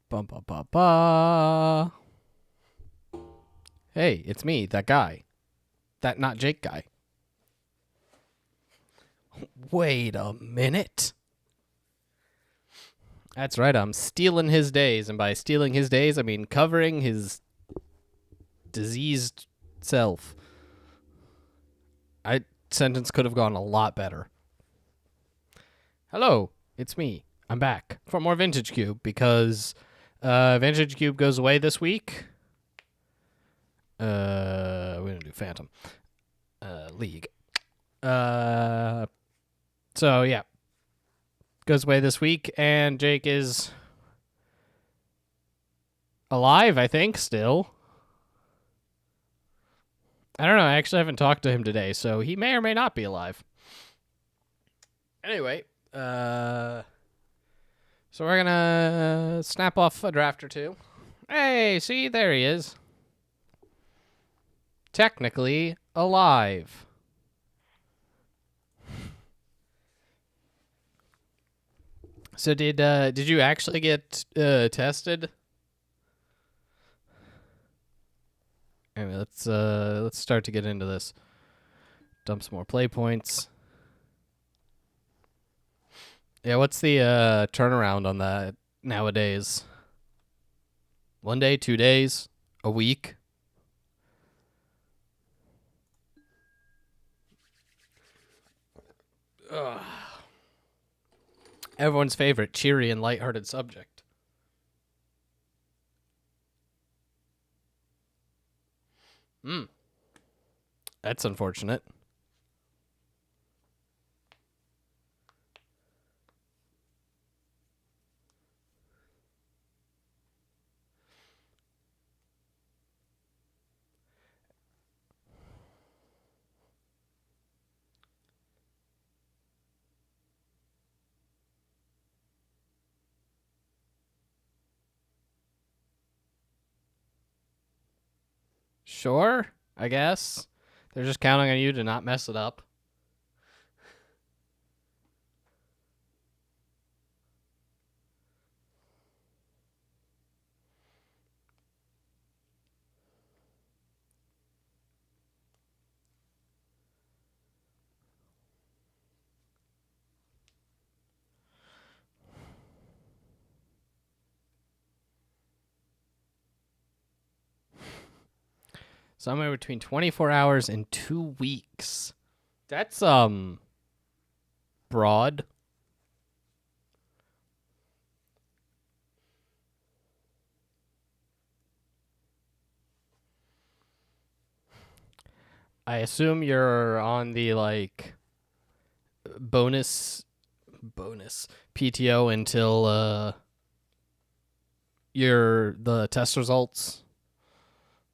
Bum, ba, ba, ba. Hey, it's me, that guy. That not Jake guy. Wait a minute. That's right, I'm stealing his days. And by stealing his days, I mean covering his diseased self. I sentence could have gone a lot better. Hello, it's me. I'm back for more Vintage Cube because Vintage Cube goes away this week. We're gonna do Phantom League. So yeah, goes away this week, and Jake is alive, I think, still. I don't know. I actually haven't talked to him today, so he may or may not be alive. Anyway, so we're gonna snap off a draft or two. Hey, see, there he is. Technically alive. So did you actually get tested? Anyway, let's start to get into this. Dump some more play points. Yeah, what's the turnaround on that nowadays? 1 day, 2 days, a week? Ugh. Everyone's favorite cheery and lighthearted subject. That's unfortunate. Sure, I guess. They're just counting on you to not mess it up. Somewhere between 24 hours and 2 weeks. That's broad. I assume you're on the like bonus PTO until the test results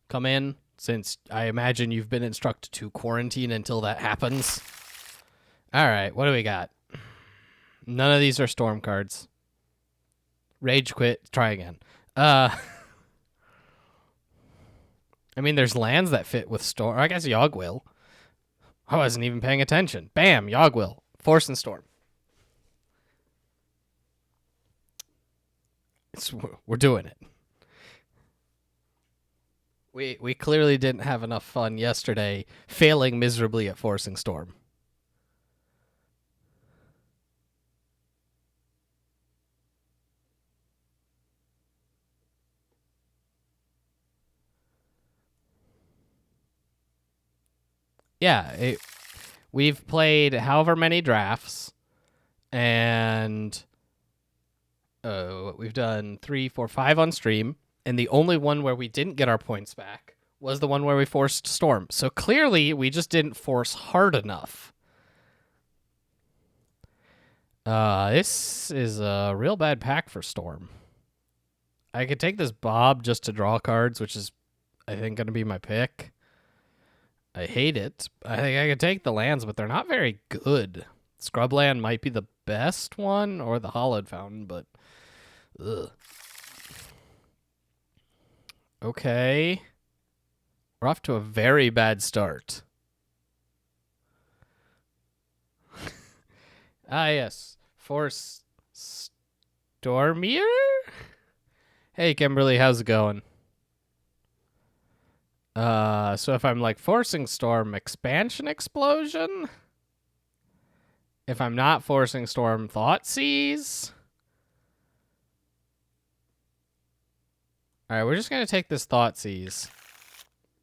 come in, since I imagine you've been instructed to quarantine until that happens. All right, what do we got? None of these are storm cards. Rage quit, try again. I mean, there's lands that fit with storm. I guess Yogg-Will. I wasn't even paying attention. Bam, Yogg-Will. Force and Storm. We're doing it. We clearly didn't have enough fun yesterday, failing miserably at Forcing Storm. Yeah, we've played however many drafts, and we've done 3, 4, 5 on stream, and the only one where we didn't get our points back was the one where we forced Storm. So clearly, we just didn't force hard enough. This is a real bad pack for Storm. I could take this Bob just to draw cards, which is, I think, going to be my pick. I hate it. I think I could take the lands, but they're not very good. Scrubland might be the best one, or the Hollowed Fountain, but ugh. Okay. We're off to a very bad start. Yes. Force Stormier? Hey, Kimberly, how's it going? So if I'm like forcing storm, expansion explosion? If I'm not forcing storm, thought seize? All right, we're just gonna take this thought seize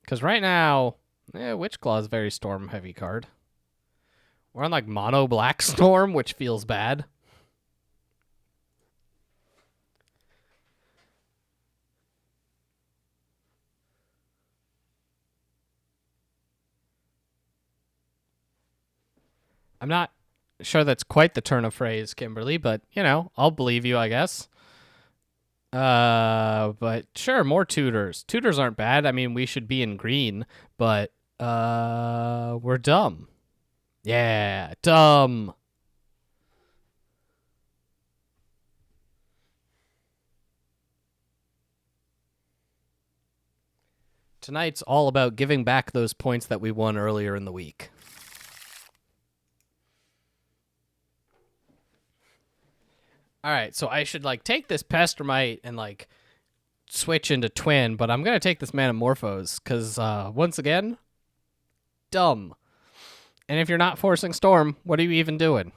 because right now, Witch Claw is a very storm heavy card. We're on like mono black storm, which feels bad. I'm not sure that's quite the turn of phrase, Kimberly, but you know, I'll believe you, I guess. But sure, more tutors. Tutors aren't bad. I mean, we should be in green, but we're dumb. Yeah, dumb. Tonight's all about giving back those points that we won earlier in the week. All right, so I should like take this Pestermite and like switch into Twin, but I'm gonna take this Manamorphose because once again, dumb. And if you're not forcing Storm, what are you even doing?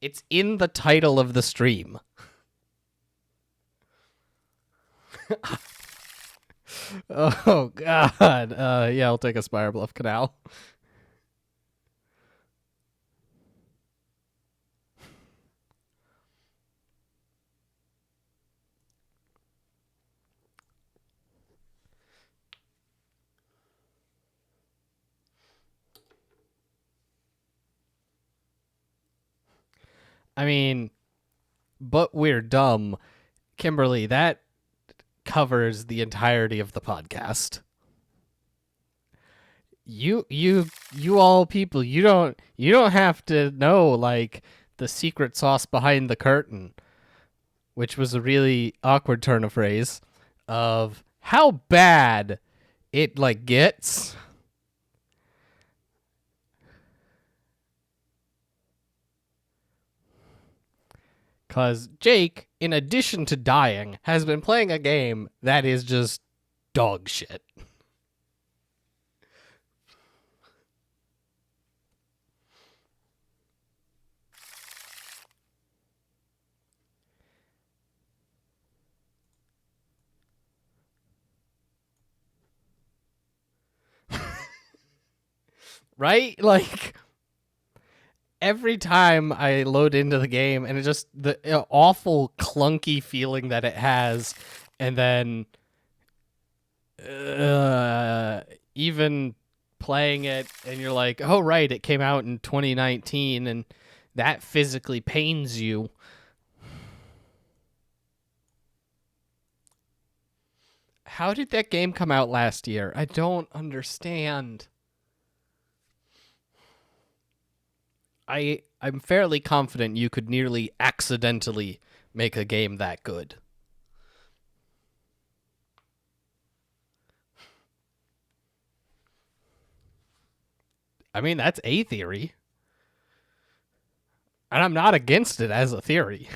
It's in the title of the stream. Oh God. Yeah, I'll take a Spire Bluff Canal. I mean, but we're dumb. Kimberly, that covers the entirety of the podcast. You all people, you don't have to know like the secret sauce behind the curtain, which was a really awkward turn of phrase of how bad it like gets. Cause Jake, in addition to dying, has been playing a game that is just dog shit. Right? Like every time I load into the game and it just the awful clunky feeling that it has, and then even playing it and you're like, oh right, it came out in 2019 and that physically pains you. How did that game come out last year? I don't understand. I'm fairly confident you could nearly accidentally make a game that good. I mean, that's a theory. And I'm not against it as a theory.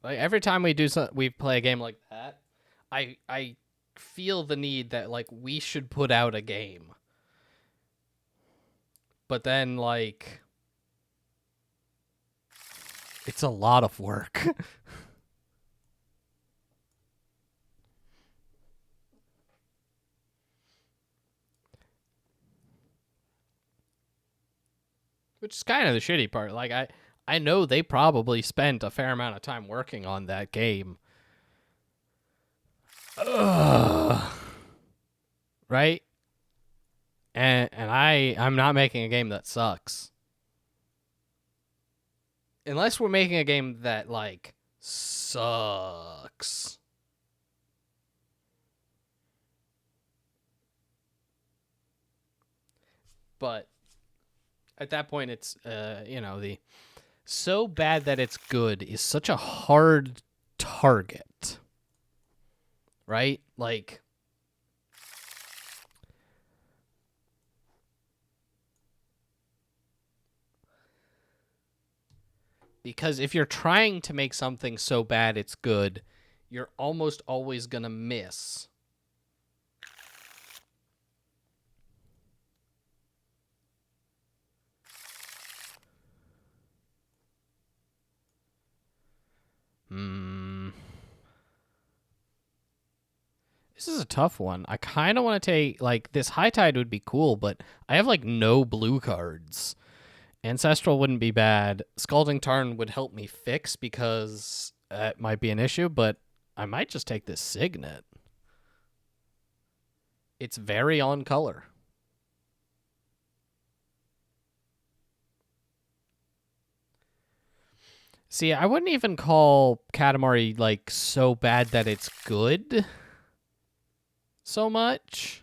Like every time we play a game like that, I feel the need that like we should put out a game. But then like it's a lot of work. Which is kind of the shitty part. Like I know they probably spent a fair amount of time working on that game. Ugh. Right? And I'm not making a game that sucks. Unless we're making a game that like sucks. But at that point, it's, the so bad that it's good is such a hard target, right? Like, because if you're trying to make something so bad it's good, you're almost always going to miss. This is a tough one. I kind of want to take, like, this High Tide would be cool, but I have, like, no blue cards. Ancestral wouldn't be bad. Scalding Tarn would help me fix because that might be an issue, but I might just take this Signet. It's very on color. See, I wouldn't even call Katamari, like, so bad that it's good so much.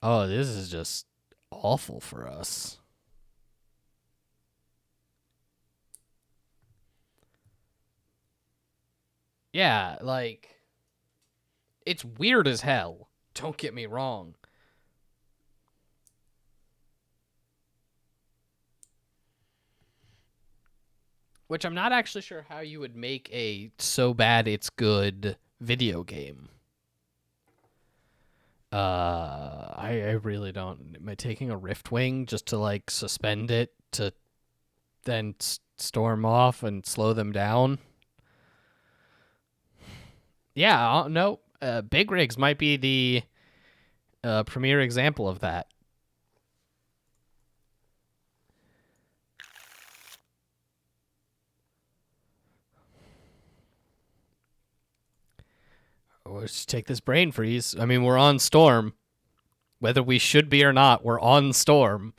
Oh, this is just awful for us. Yeah, like, it's weird as hell. Don't get me wrong. Which I'm not actually sure how you would make a so bad it's good video game. I really don't. Am I taking a Riftwing just to, like, suspend it to then storm off and slow them down? Yeah, no. Big Rigs might be the premier example of that. Let's take this Brain Freeze. I mean, we're on Storm. Whether we should be or not, we're on Storm.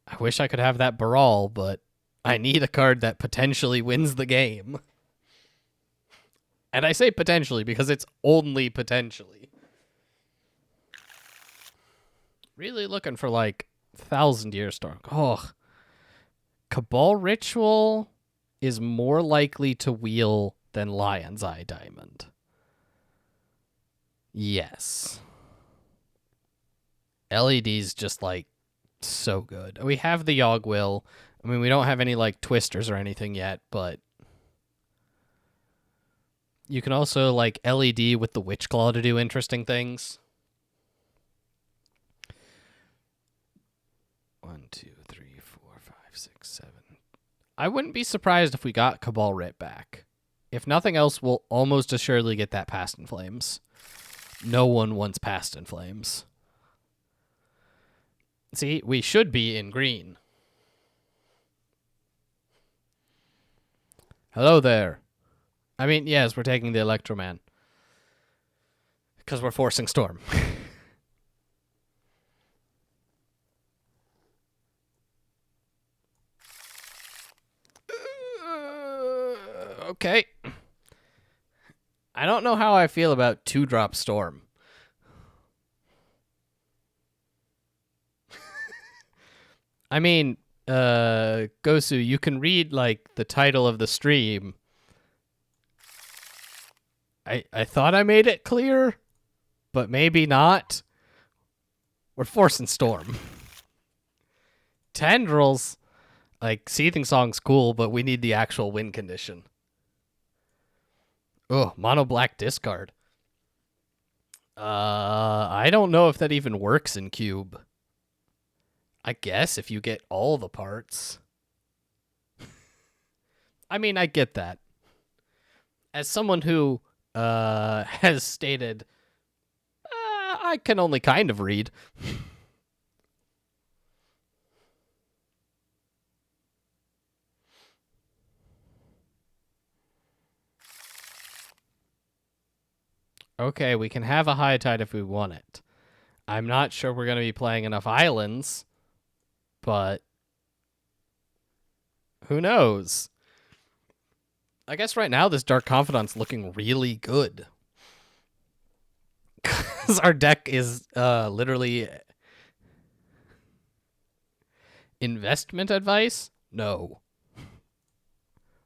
I wish I could have that Baral, but I need a card that potentially wins the game. And I say potentially because it's only potentially. Really looking for, like, 1,000-Year Storm. Oh. Cabal Ritual is more likely to wheel than Lion's Eye Diamond. Yes. LED's just, like, so good. We have the Yogg-Will. I mean, we don't have any, like, twisters or anything yet, but you can also, like, LED with the Witch Claw to do interesting things. 1, 2, 3, 4, 5, 6, 7. I wouldn't be surprised if we got Cabal Writ back. If nothing else, we'll almost assuredly get that Past in Flames. No one wants Past in Flames. See, we should be in green. Hello there. I mean, yes, we're taking the Electroman. Because we're forcing Storm. Okay. I don't know how I feel about 2-drop Storm. I mean, Gosu, you can read, like, the title of the stream. I thought I made it clear, but maybe not. We're forcing Storm. Tendrils, like, Seething Song's cool, but we need the actual win condition. Oh, mono black discard. I don't know if that even works in Cube. I guess if you get all the parts. I mean, I get that. As someone who has stated, I can only kind of read. Okay, we can have a High Tide if we want it. I'm not sure we're going to be playing enough islands, but who knows? I guess right now this Dark Confidant's looking really good. Because our deck is literally... Investment advice? No.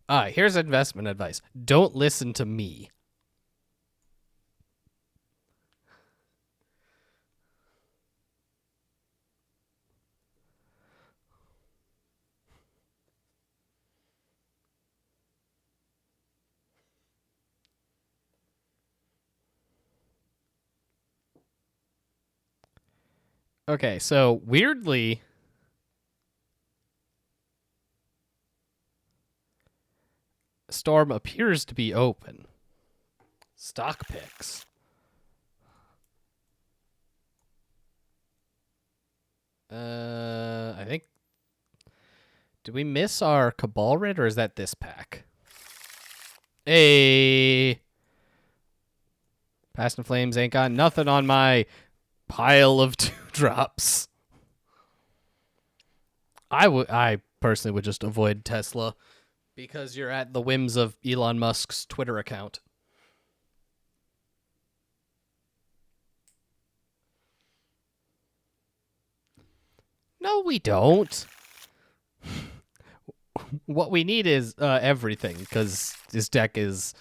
Here's investment advice. Don't listen to me. Okay, so weirdly, Storm appears to be open. Stock picks. I think. Did we miss our Cabal Rid, or is that this pack? Hey. Past and Flames ain't got nothing on my pile of 2-drops. I personally would just avoid Tesla because you're at the whims of Elon Musk's Twitter account. No, we don't. What we need is everything, because this deck is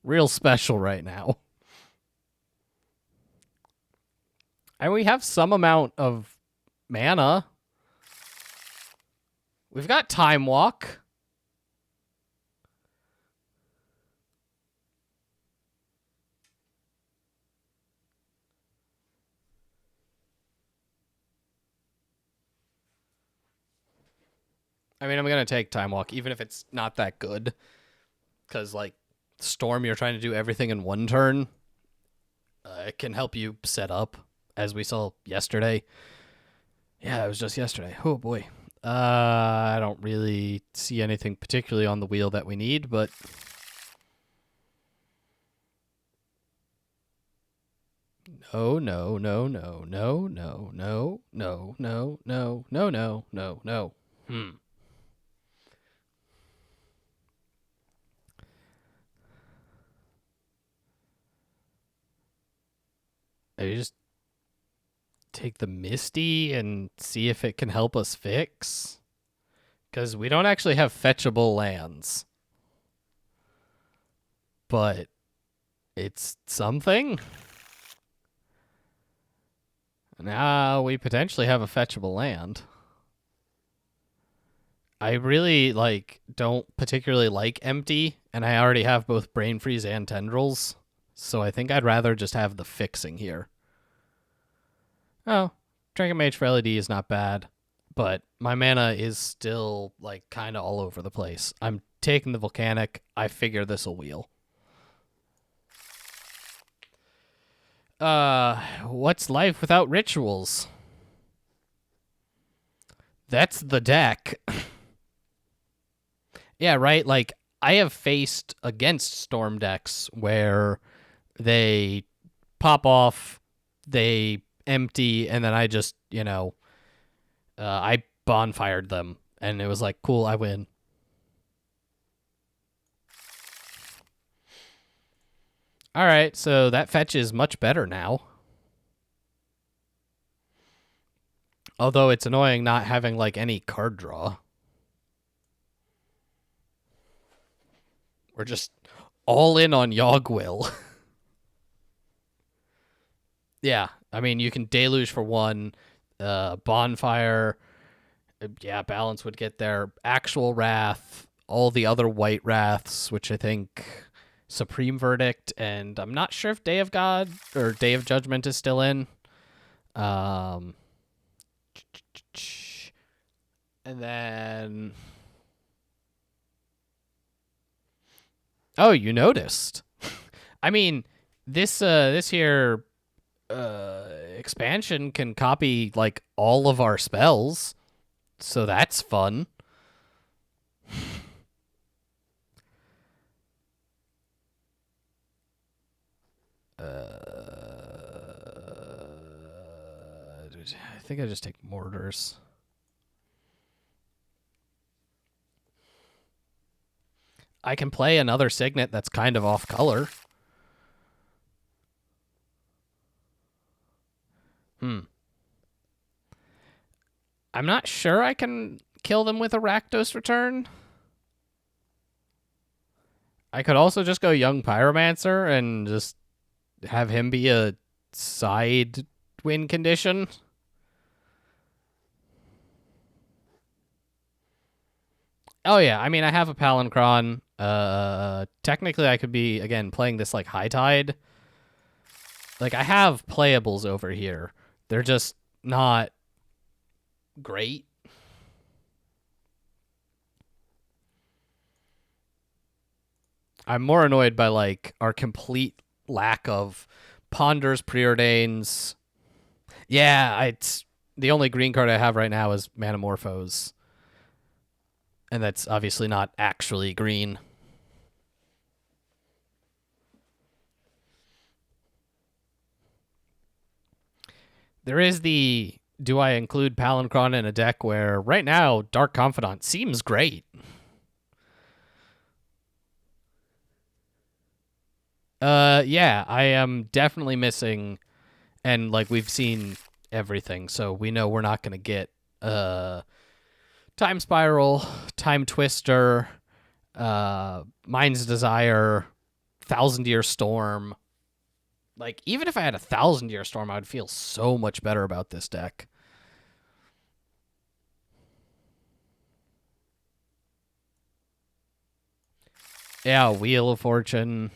real special right now. And we have some amount of mana. We've got Time Walk. I mean, I'm going to take Time Walk, even if it's not that good. Because, like, Storm, you're trying to do everything in one turn. It can help you set up, as we saw yesterday. Yeah, it was just yesterday. Oh, boy. I don't really see anything particularly on the wheel that we need, but... No, no, no, no, no, no, no, no, no, no, no, no, no, no. I just take the Misty and see if it can help us fix? Because we don't actually have fetchable lands. But it's something. Now we potentially have a fetchable land. I really don't particularly like empty, and I already have both Brain Freeze and Tendrils. So I think I'd rather just have the fixing here. Oh, Dragon Mage for LED is not bad, but my mana is still kind of all over the place. I'm taking the Volcanic. I figure this will wheel. What's life without rituals? That's the deck. Yeah, right? I have faced against Storm decks where they pop off, they empty, and then I just, I bonfired them, and it was like, cool, I win. All right, so that fetch is much better now. Although it's annoying not having any card draw. We're just all in on Yogg-Will. Yeah, I mean, you can Deluge for 1, Bonfire, yeah, Balance would get there, Actual Wrath, all the other white Wraths, which I think Supreme Verdict, and I'm not sure if Day of God or Day of Judgment is still in. And then... Oh, you noticed. I mean, this here expansion can copy all of our spells, so that's fun. I think I just take Mortars. I can play another Signet that's kind of off color. I'm not sure I can kill them with a Rakdos return. I could also just go Young Pyromancer and just have him be a side win condition. Oh yeah, I mean I have a Palancron. Technically I could be again playing this like High Tide. Like I have playables over here. They're just not great. I'm more annoyed by like our complete lack of Ponders, Preordains. Yeah, it's the only green card I have right now is Manamorphose. And that's obviously not actually green. There is the do I include Palancron in a deck where right now Dark Confidant seems great. Yeah, I am definitely missing, and like we've seen everything, so we know we're not gonna get Time Spiral, Time Twister, Mind's Desire, Thousand Year Storm. Like even if I had a Thousand Year Storm, I would feel so much better about this deck. Yeah, Wheel of Fortune.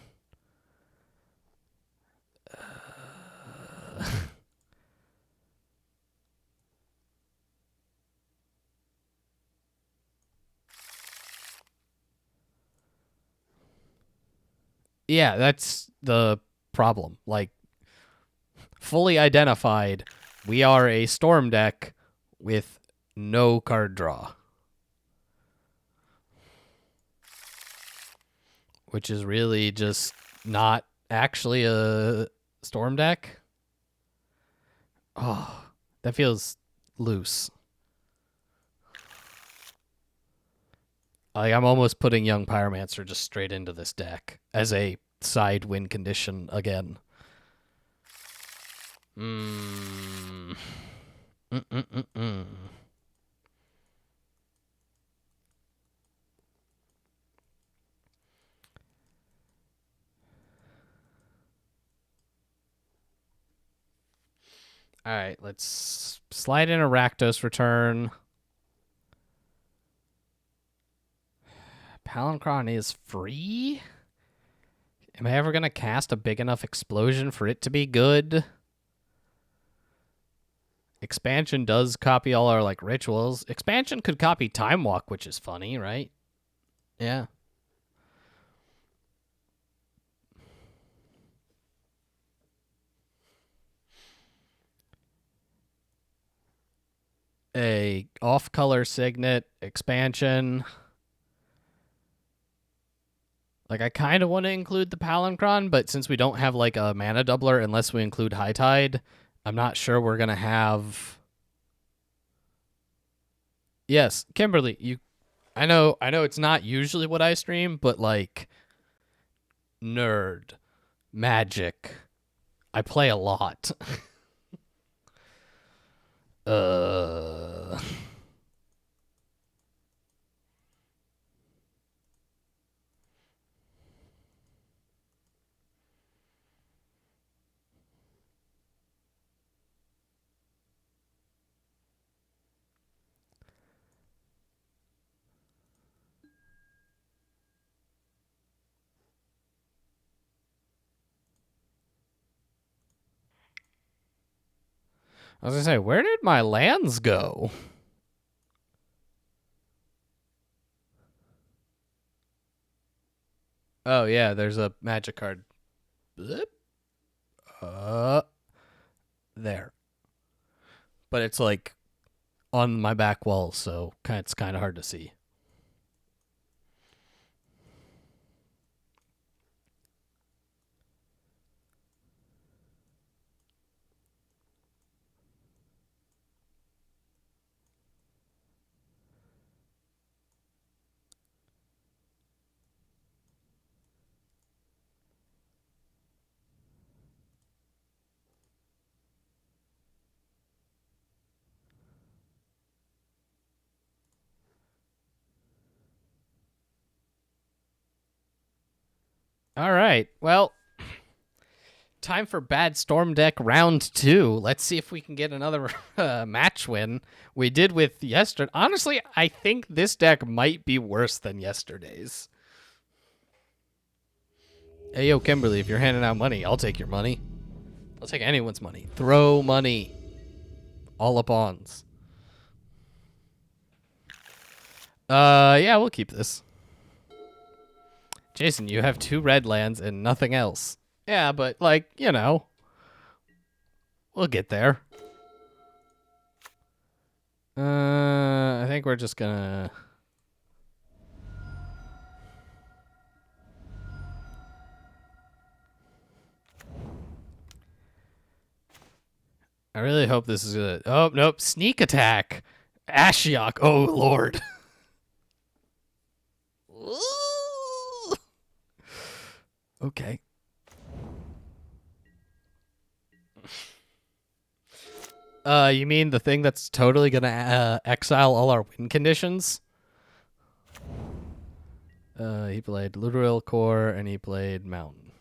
Yeah, that's the problem. Like fully identified, we are a Storm deck with no card draw, which is really just not actually a Storm deck. Oh, that feels loose. Like I'm almost putting Young Pyromancer just straight into this deck as a side win condition again. Mm. Mm-mm-mm-mm. All right, let's slide in a Rakdos return. Palancron is free? Am I ever going to cast a big enough explosion for it to be good? Expansion does copy all our like rituals. Expansion could copy Time Walk, which is funny, right? Yeah. A off-color signet expansion. Like I kind of want to include the Palancron, but since we don't have like a mana doubler unless we include High Tide, I'm not sure we're gonna have. Yes, Kimberly, you. I know it's not usually what I stream, but like, nerd, magic, I play a lot. uh. I was gonna say, where did my lands go? Oh yeah, there's a magic card. Bloop. Uh, there. But it's like on my back wall, so it's kind of hard to see. All right. Well, time for Bad Storm Deck round 2. Let's see if we can get another match win. We did with yesterday. Honestly, I think this deck might be worse than yesterday's. Hey, yo, Kimberly, if you're handing out money, I'll take your money. I'll take anyone's money. Throw money. All up ons. Yeah, we'll keep this. Jason, you have 2 red lands and nothing else. Yeah, but, like, you know, we'll get there. I think we're just gonna... I really hope this is a... Oh, nope. Sneak attack. Ashiok. Oh, Lord. Okay. You mean the thing that's totally gonna exile all our win conditions? He played Literal Core and he played Mountain.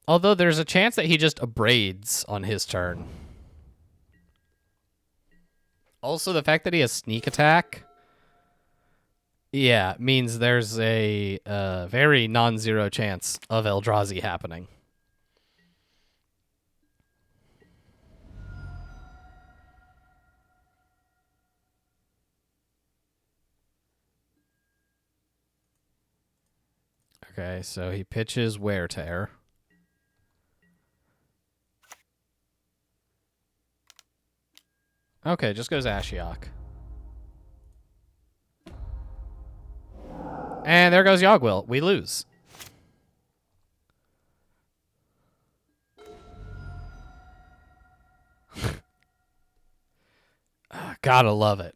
Although there's a chance that he just abrades on his turn. Also, the fact that he has sneak attack, yeah, means there's a very non-zero chance of Eldrazi happening. Okay, so he pitches Wear Tear. Okay, just goes Ashiok. And there goes Yogwill. We lose. Gotta love it.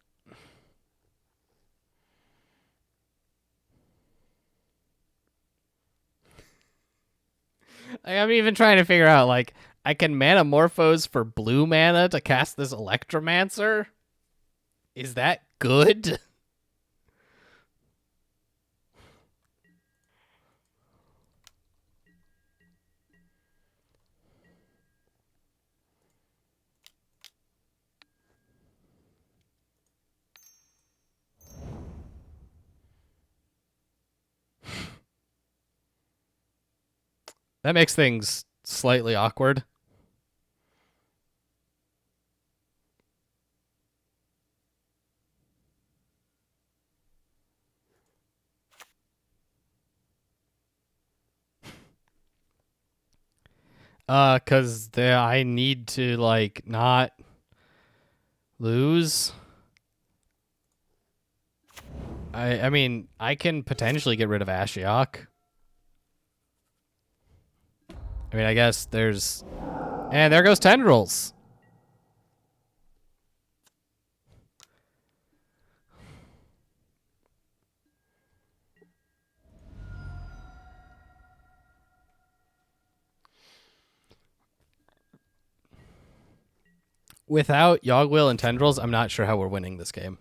I'm even trying to figure out, like, I can Manamorphose for blue mana to cast this Electromancer? Is that good? That makes things slightly awkward. Cause I need to, like, not lose. I mean, I can potentially get rid of Ashiok. I mean, I guess there's... And there goes Tendrils. Without Yogwill and Tendrils, I'm not sure how we're winning this game.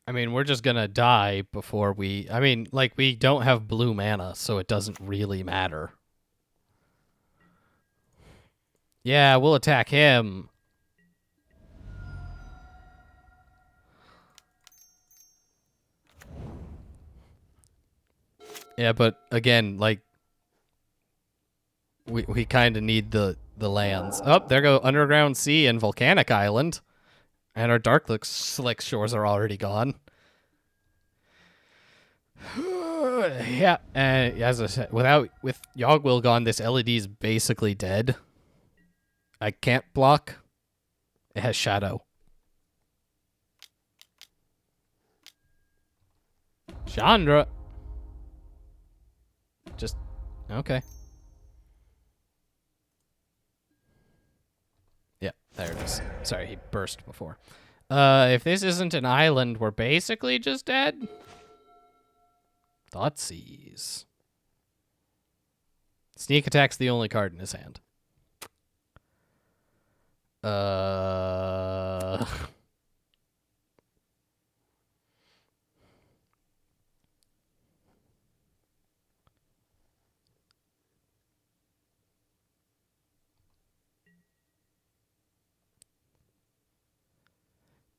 I mean, we're just gonna die before we... I mean, like, we don't have blue mana, so it doesn't really matter. Yeah, we'll attack him. Yeah, but again, like, we kind of need the lands. Oh, there go Underground Sea and Volcanic Island. And our Dark Slick Shores are already gone. Yeah, and as I said, with Yogwill gone, this LED is basically dead. I can't block. It has Shadow. Chandra. Just okay. Yeah. There it is. Sorry, he burst before. If this isn't an island, we're basically just dead. Thoughtseize. Sneak attack's the only card in his hand.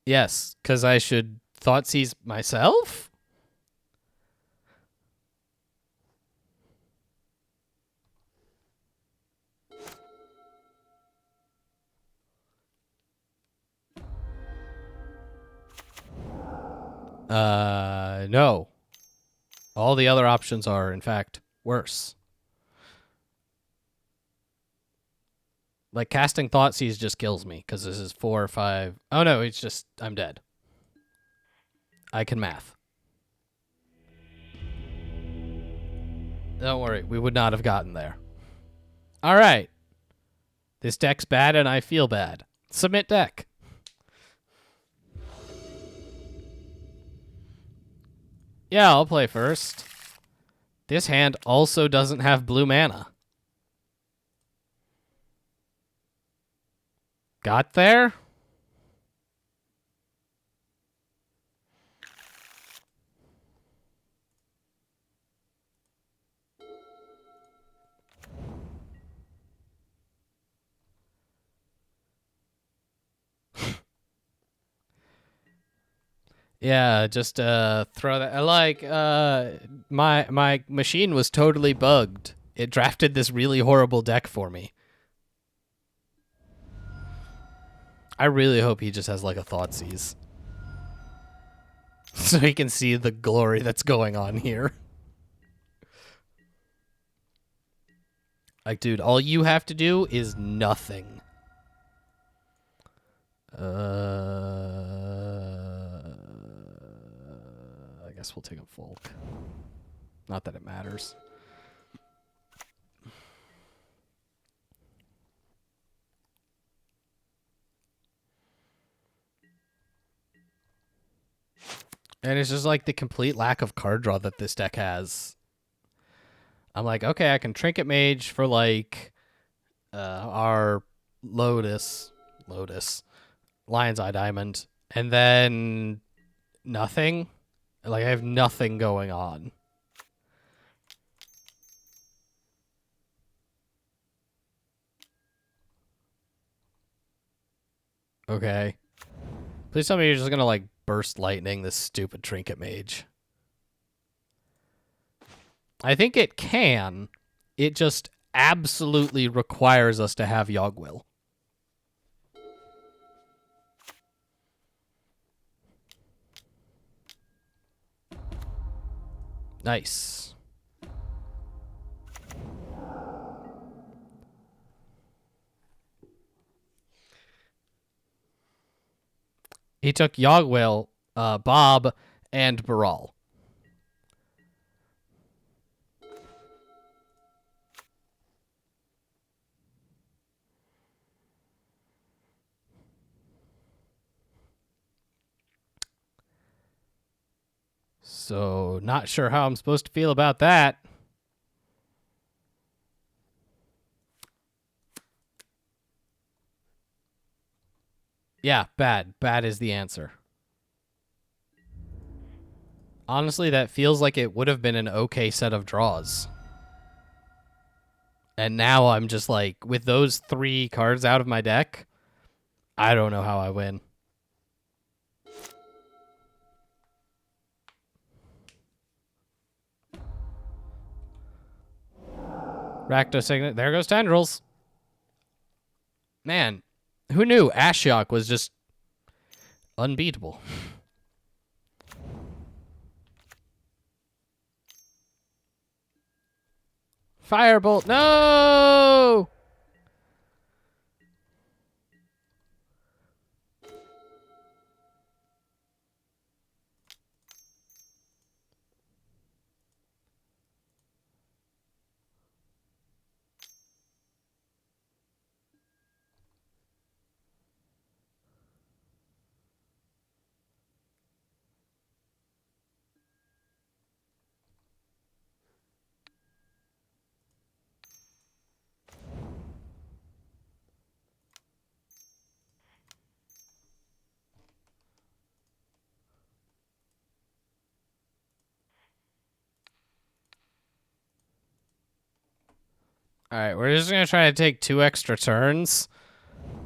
Yes, because I should Thoughtseize myself? No. All the other options are, in fact, worse. Like, casting Thoughtseize just kills me, because this is 4 or 5. Oh, no, it's just, I'm dead. I can math. Don't worry, we would not have gotten there. All right. This deck's bad, and I feel bad. Submit deck. Yeah, I'll play first. This hand also doesn't have blue mana. Got there? Yeah, just throw that. Like my machine was totally bugged. It drafted this really horrible deck for me. I really hope he just has like a Thoughtseize. So he can see the glory that's going on here. Like, dude, all you have to do is nothing. I guess we'll take a Volk. Not that it matters. And it's just like the complete lack of card draw that this deck has. I'm like, okay, I can Trinket Mage for like our Lotus, Lion's Eye Diamond, and then nothing. Like, I have nothing going on. Okay. Please tell me you're just gonna like burst lightning this stupid Trinket Mage. I think it can. It just absolutely requires us to have Yogg-Will. Nice. He took Yogg-Will, Bob, and Baral. So, not sure how I'm supposed to feel about that. Yeah, bad. Bad is the answer. Honestly, that feels like it would have been an okay set of draws. And now I'm just like, with those 3 cards out of my deck, I don't know how I win. Rakdos Signet. There goes Tendrils. Man, who knew Ashiok was just unbeatable? Firebolt. No! All right, we're just gonna try to take 2 extra turns.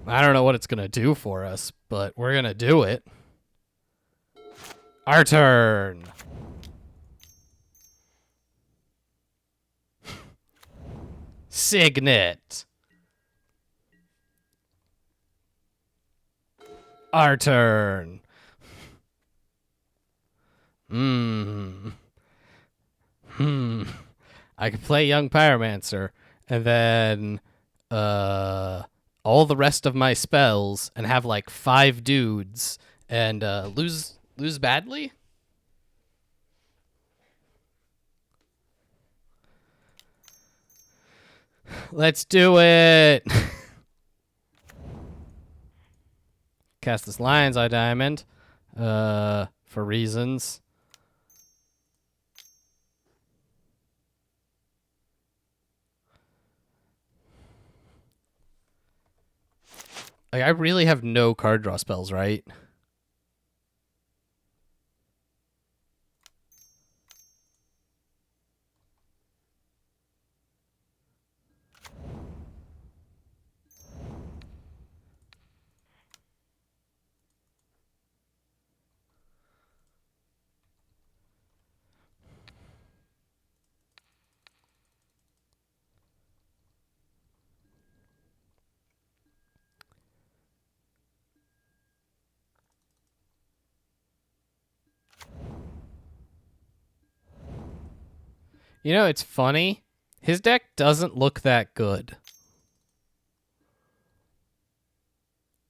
I don't know what it's gonna do for us, but we're gonna do it. Our turn. Signet. Our turn. I could play Young Pyromancer and then all the rest of my spells and have like 5 dudes and lose badly. Let's do it. Cast this Lion's Eye Diamond for reasons. Like, I really have no card draw spells, right? You know, it's funny. His deck doesn't look that good.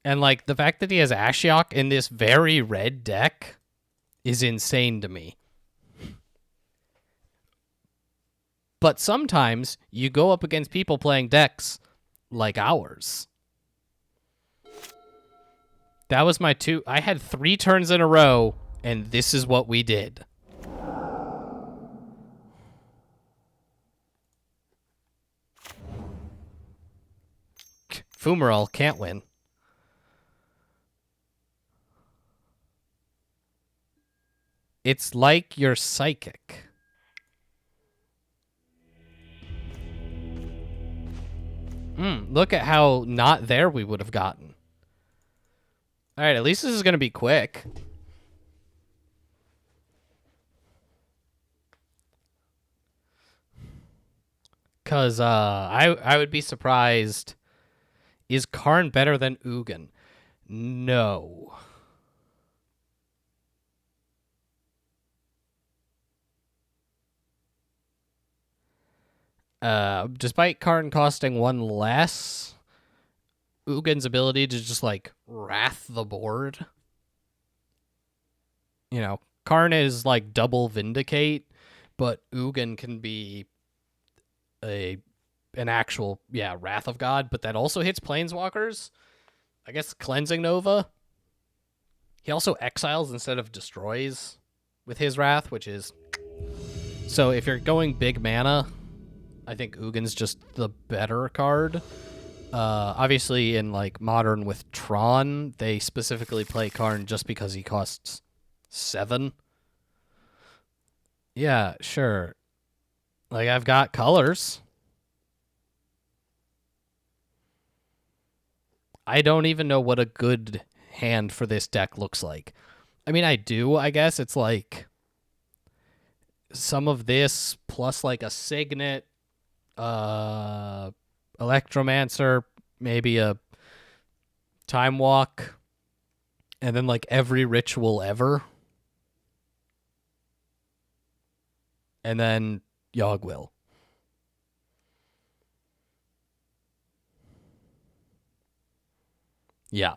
And, like, the fact that he has Ashiok in this very red deck is insane to me. But sometimes you go up against people playing decks like ours. That was my 2. I had 3 turns in a row, and this is what we did. Fumarole can't win. It's like you're psychic. Look at how not there we would have gotten. All right, at least this is going to be quick. Because I would be surprised. Is Karn better than Ugin? No. Despite Karn costing 1 less, Ugin's ability to just, like, wrath the board. You know, Karn is, like, double Vindicate, but Ugin can be an actual, Wrath of God, but that also hits Planeswalkers. I guess Cleansing Nova. He also exiles instead of destroys with his Wrath, which is... So if you're going big mana, I think Ugin's just the better card. Obviously, in like Modern with Tron, they specifically play Karn just because he costs 7. Yeah, sure. Like, I've got colors. I don't even know what a good hand for this deck looks like. I mean, I do, I guess. It's like some of this plus like a Signet, Electromancer, maybe a Time Walk, and then like every ritual ever. And then Yogg-Will. Yeah.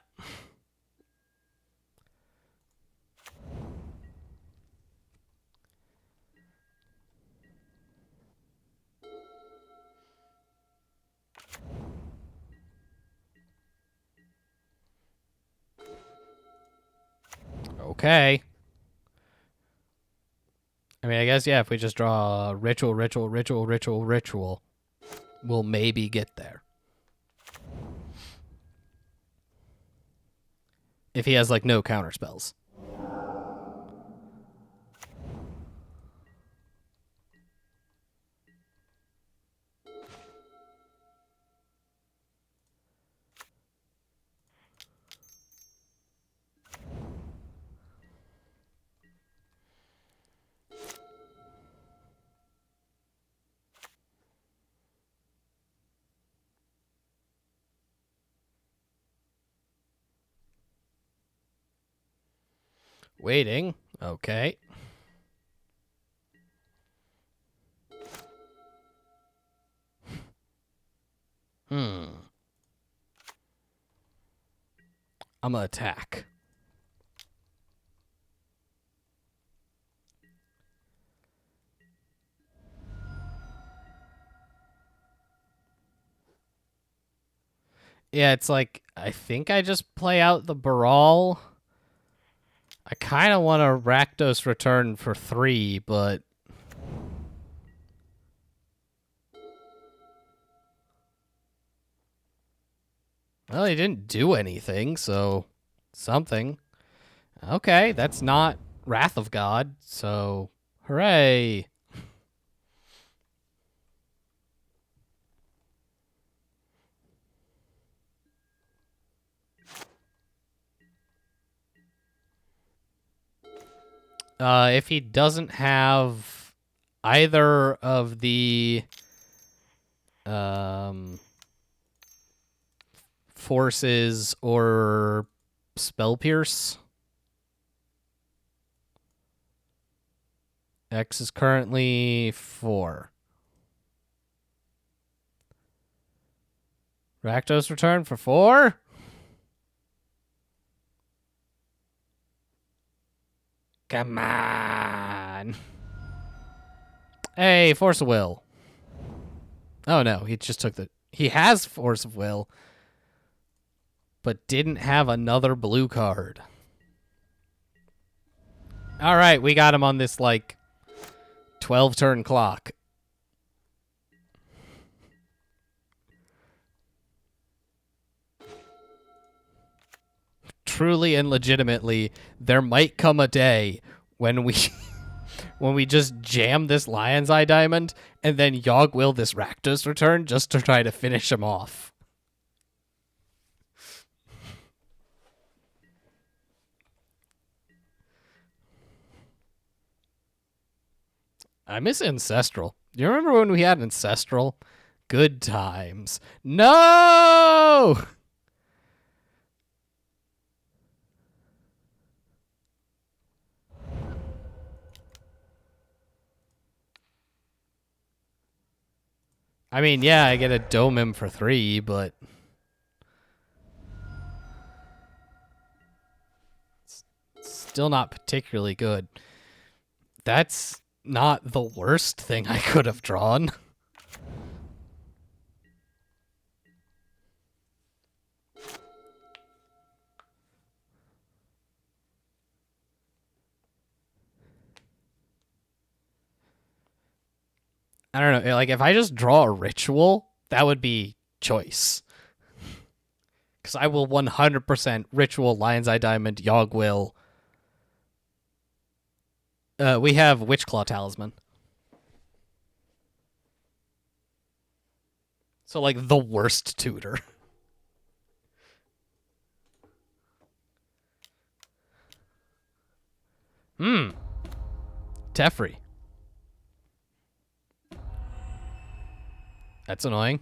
Okay. I mean, I guess, yeah, if we just draw ritual, we'll maybe get there. If he has, like, no counter spells. Waiting. Okay. I'm gonna attack. Yeah, it's like, I think I just play out the Baral. I kind of want a Rakdos return for 3, but... Well, he didn't do anything, so... Something. Okay, that's not Wrath of God, so... Hooray! If he doesn't have either of the forces or spell pierce, X is currently 4. Rakdos return for 4. Come on. Hey, Force of Will. Oh, no. He just took the... He has Force of Will, but didn't have another blue card. All right, we got him on this, like, 12-turn clock. Truly and legitimately, there might come a day when we... when we just jam this Lion's Eye Diamond and then Yogg will this Rakdos return just to try to finish him off. I miss Ancestral. Do you remember when we had Ancestral? Good times. No! I mean, yeah, I get a Dome him for 3, but... it's still not particularly good. That's not the worst thing I could have drawn. I don't know, like, if I just draw a Ritual, that would be choice. Because I will 100% Ritual, Lion's Eye Diamond, Yogg will. We have Witchclaw Talisman. So, like, the worst tutor. Teferi. That's annoying.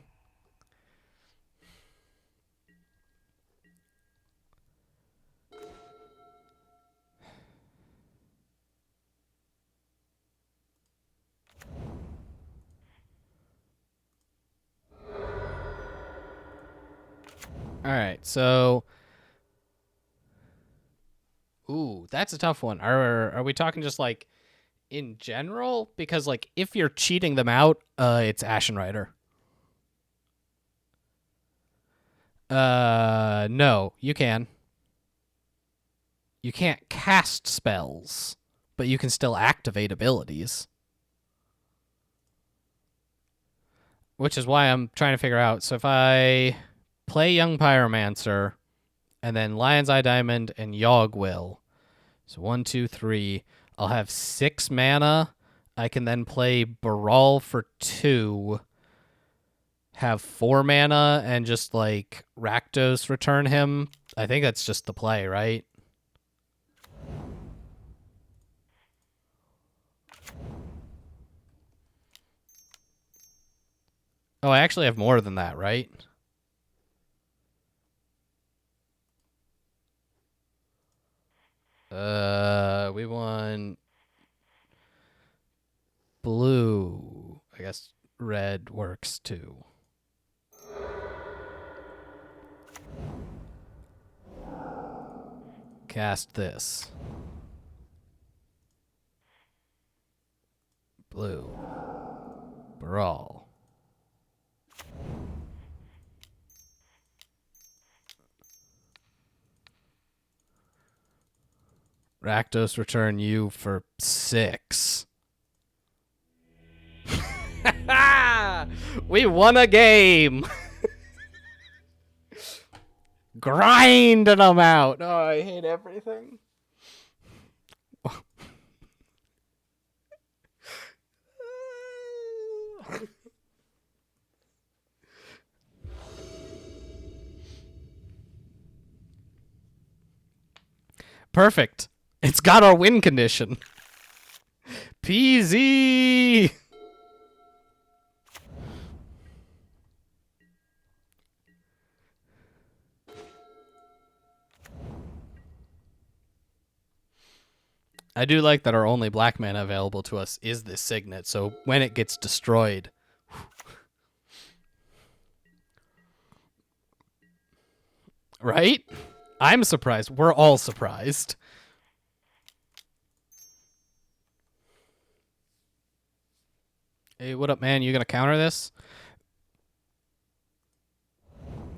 All right, so... Ooh, that's a tough one. Are we talking just, like, in general? Because, like, if you're cheating them out, it's Ashen Rider. No, you can. You can't cast spells, but you can still activate abilities. Which is why I'm trying to figure out. So if I play Young Pyromancer, and then Lion's Eye Diamond and Yogg will. So 1, 2, 3. I'll have 6 mana. I can then play Baral for 2. Have 4 mana and just, like, Rakdos return him. I think that's just the play, right? Oh, I actually have more than that, right? We want blue. I guess red works too. Cast this. Blue. Brawl. Rakdos, return you for 6. We won a game. Grinding them out. Oh, I hate everything. Perfect. It's got our win condition. Peasy. I do like that our only black mana available to us is this signet, so when it gets destroyed... Right? I'm surprised. We're all surprised. Hey, what up, man? You gonna counter this?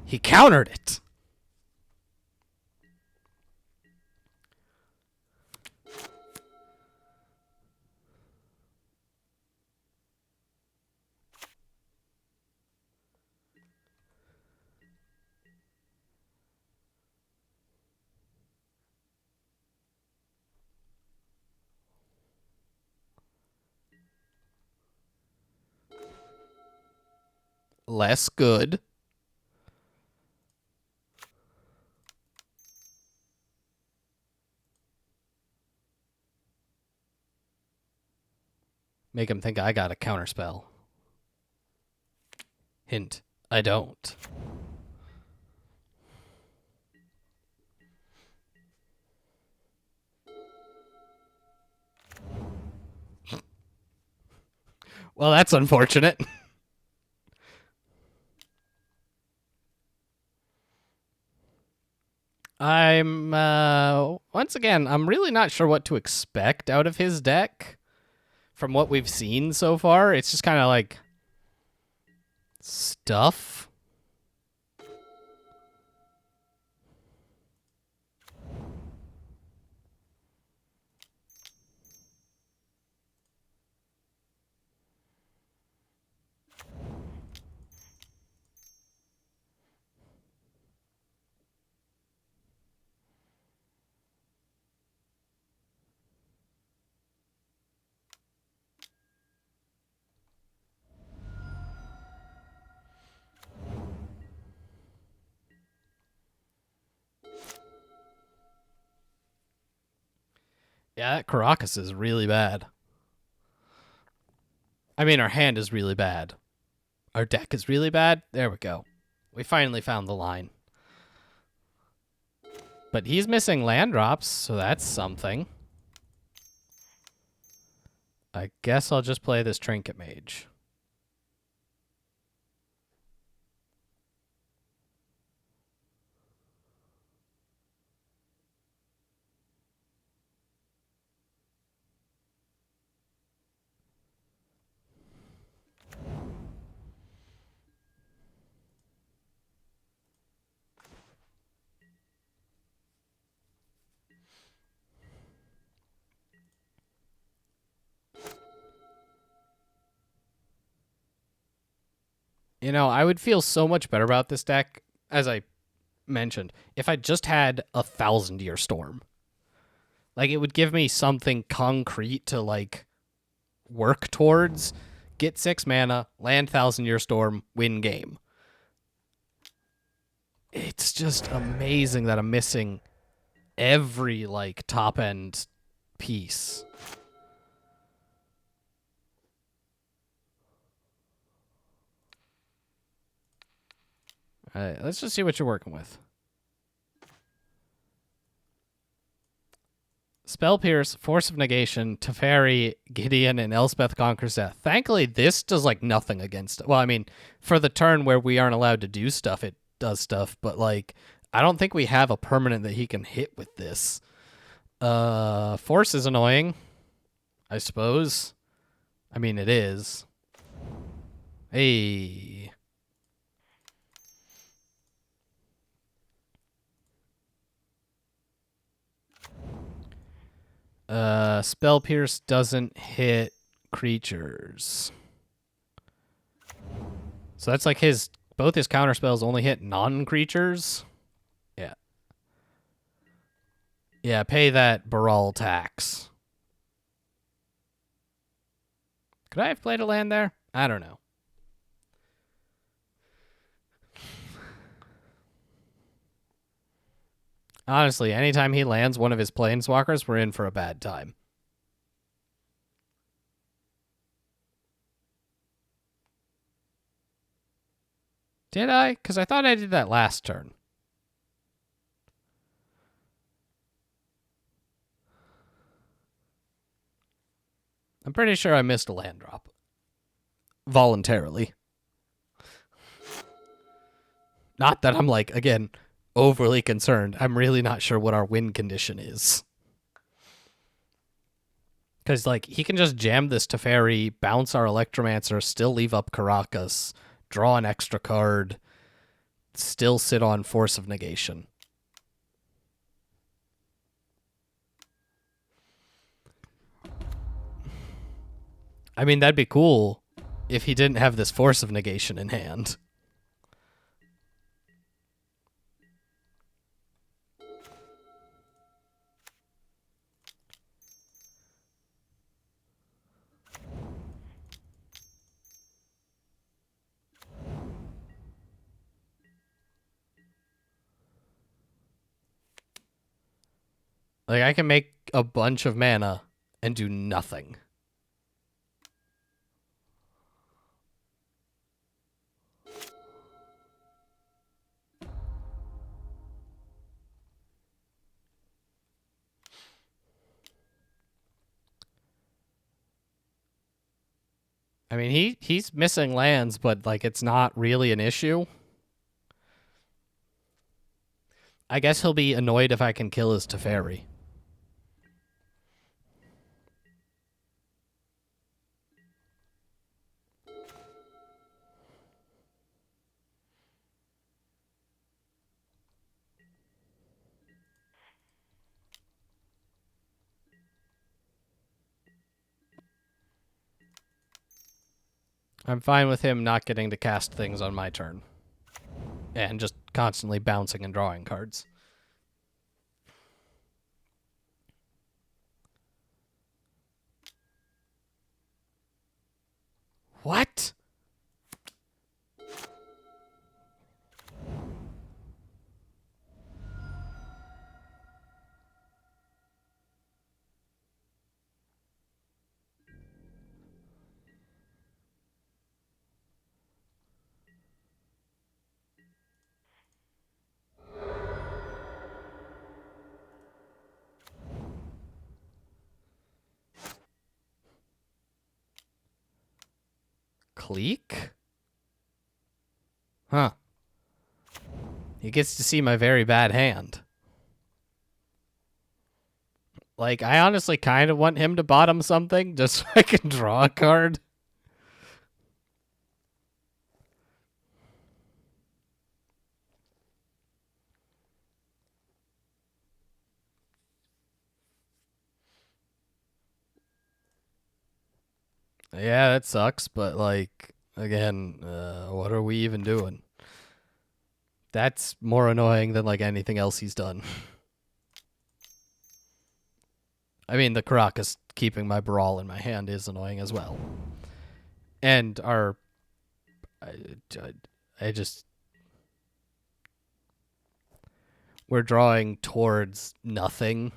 He countered it! Less good. Make him think I got a counterspell. Hint, I don't. Well, that's unfortunate. I'm, once again, I'm really not sure what to expect out of his deck from what we've seen so far. It's just kind of like stuff. Yeah, that Caracas is really bad. I mean, our hand is really bad. Our deck is really bad. There we go. We finally found the line. But he's missing land drops, so that's something. I guess I'll just play this Trinket Mage. You know, I would feel so much better about this deck, as I mentioned, if I just had a 1,000-Year Storm. Like, it would give me something concrete to, like, work towards. Get 6 mana, land 1,000-Year Storm, win game. It's just amazing that I'm missing every, like, top-end piece. All right, let's just see what you're working with. Spell Pierce, Force of Negation, Teferi, Gideon, and Elspeth Conquers Death. Thankfully, this does like nothing against it. Well, I mean, for the turn where we aren't allowed to do stuff, it does stuff, but like, I don't think we have a permanent that he can hit with this. Force is annoying, I suppose. I mean, it is. Hey. Spell Pierce doesn't hit creatures. So that's like both his counter spells only hit non-creatures. Yeah. Yeah, pay that Baral tax. Could I have played a land there? I don't know. Honestly, anytime he lands one of his planeswalkers, we're in for a bad time. Did I? Because I thought I did that last turn. I'm pretty sure I missed a land drop. Voluntarily. Not that I'm like, again, overly concerned. I'm really not sure what our win condition is. Because, like, he can just jam this Teferi, bounce our Electromancer, still leave up Caracas, draw an extra card, still sit on Force of Negation. I mean, that'd be cool if he didn't have this Force of Negation in hand. Like, I can make a bunch of mana and do nothing. I mean, he's missing lands, but, like, it's not really an issue. I guess he'll be annoyed if I can kill his Teferi. I'm fine with him not getting to cast things on my turn. And just constantly bouncing and drawing cards. What? Cleek? Huh. He gets to see my very bad hand. Like, I honestly kind of want him to bottom something just so I can draw a card. Yeah, that sucks, but, like, again, what are we even doing? That's more annoying than, like, anything else he's done. I mean, the Caracas keeping my Brawl in my hand is annoying as well. And our... I just... We're drawing towards nothing.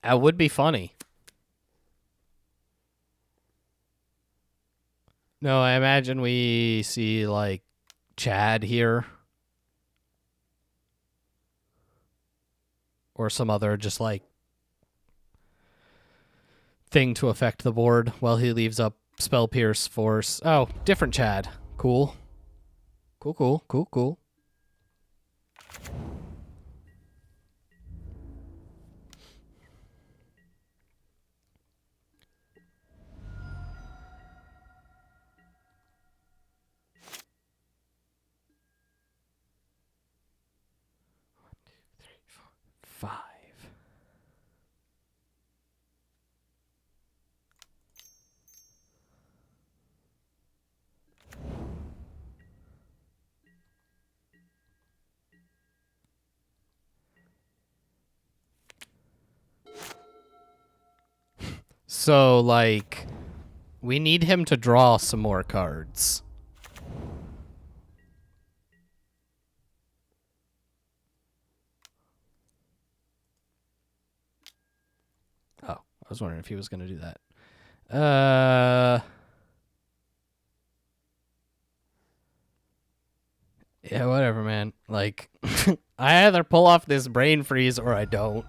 That would be funny. No, I imagine we see, like, Chad here. Or some other just, like, thing to affect the board while he leaves up Spell Pierce Force. Oh, different Chad. Cool. Cool. Five. So, like, we need him to draw some more cards. Oh, I was wondering if he was going to do that. Yeah, whatever, man. Like, I either pull off this brain freeze or I don't.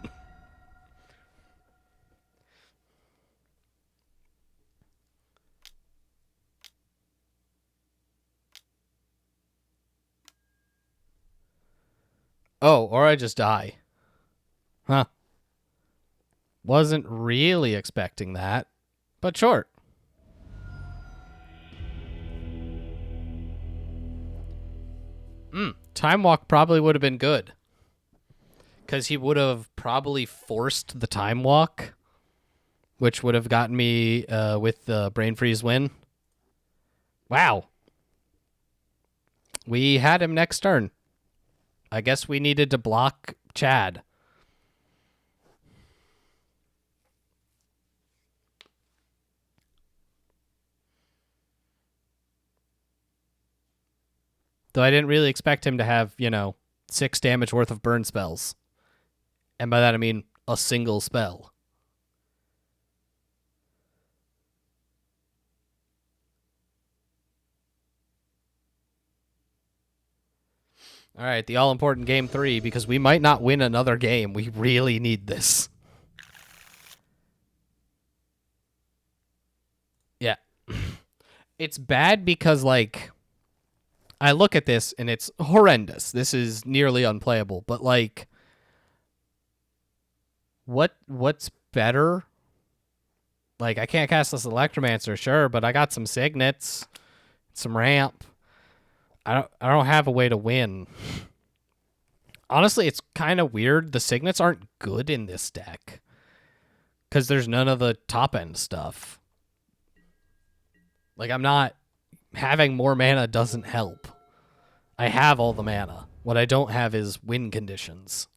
Oh, or I just die. Huh. Wasn't really expecting that, but sure. Time Walk probably would have been good. Because he would have probably forced the Time Walk, which would have gotten me with the Brain Freeze win. Wow. We had him next turn. I guess we needed to block Chad. Though I didn't really expect him to have, 6 damage worth of burn spells. And by that I mean a single spell. All right, the all-important game 3, because we might not win another game. We really need this. Yeah. It's bad because, like, I look at this and it's horrendous. This is nearly unplayable. But, like, what's better? Like, I can't cast this Electromancer, sure, but I got some Signets, some ramp. I don't have a way to win. Honestly, it's kind of weird. The Signets aren't good in this deck because there's none of the top end stuff. Like, I'm not having more mana doesn't help. I have all the mana. What I don't have is win conditions.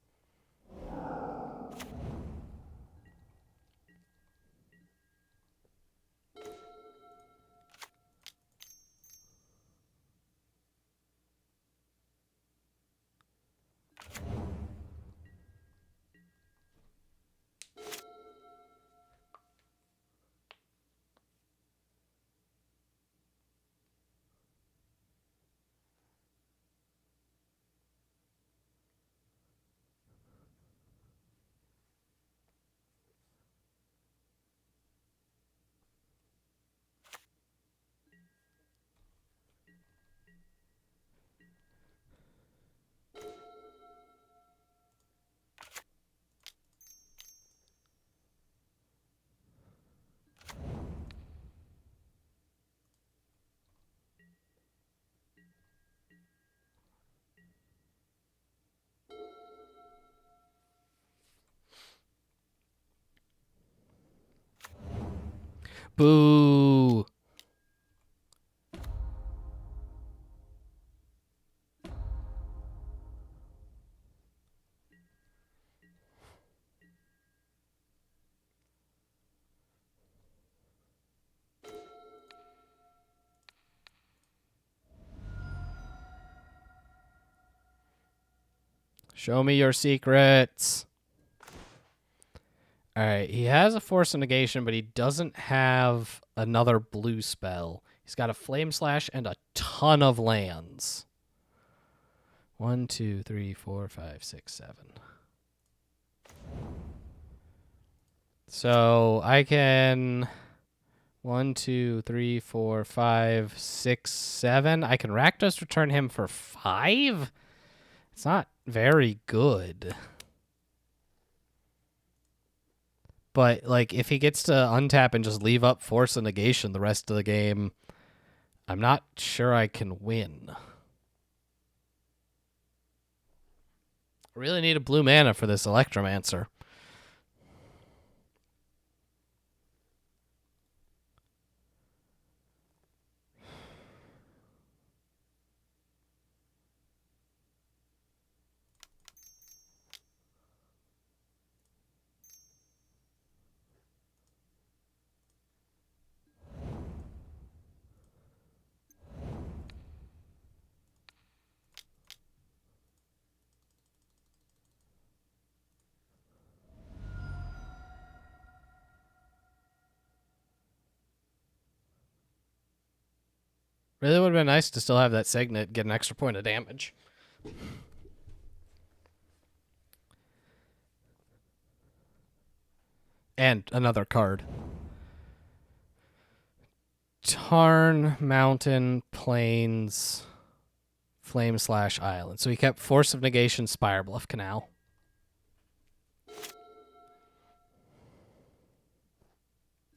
Boo. Show me your secrets. All right, he has a Force of Negation, but he doesn't have another blue spell. He's got a Flame Slash and a ton of lands. 1, 2, 3, 4, 5, 6, 7. So I can 1, 2, 3, 4, 5, 6, 7. I can Rakdos return him for 5? It's not very good. But like if he gets to untap and just leave up Force of Negation the rest of the game, I'm not sure I can win. I really need a blue mana for this Electromancer. Really would have been nice to still have that Signet get an extra point of damage. And another card. Tarn, Mountain, Plains, Flame Slash, Island. So he kept Force of Negation, Spirebluff, Canal.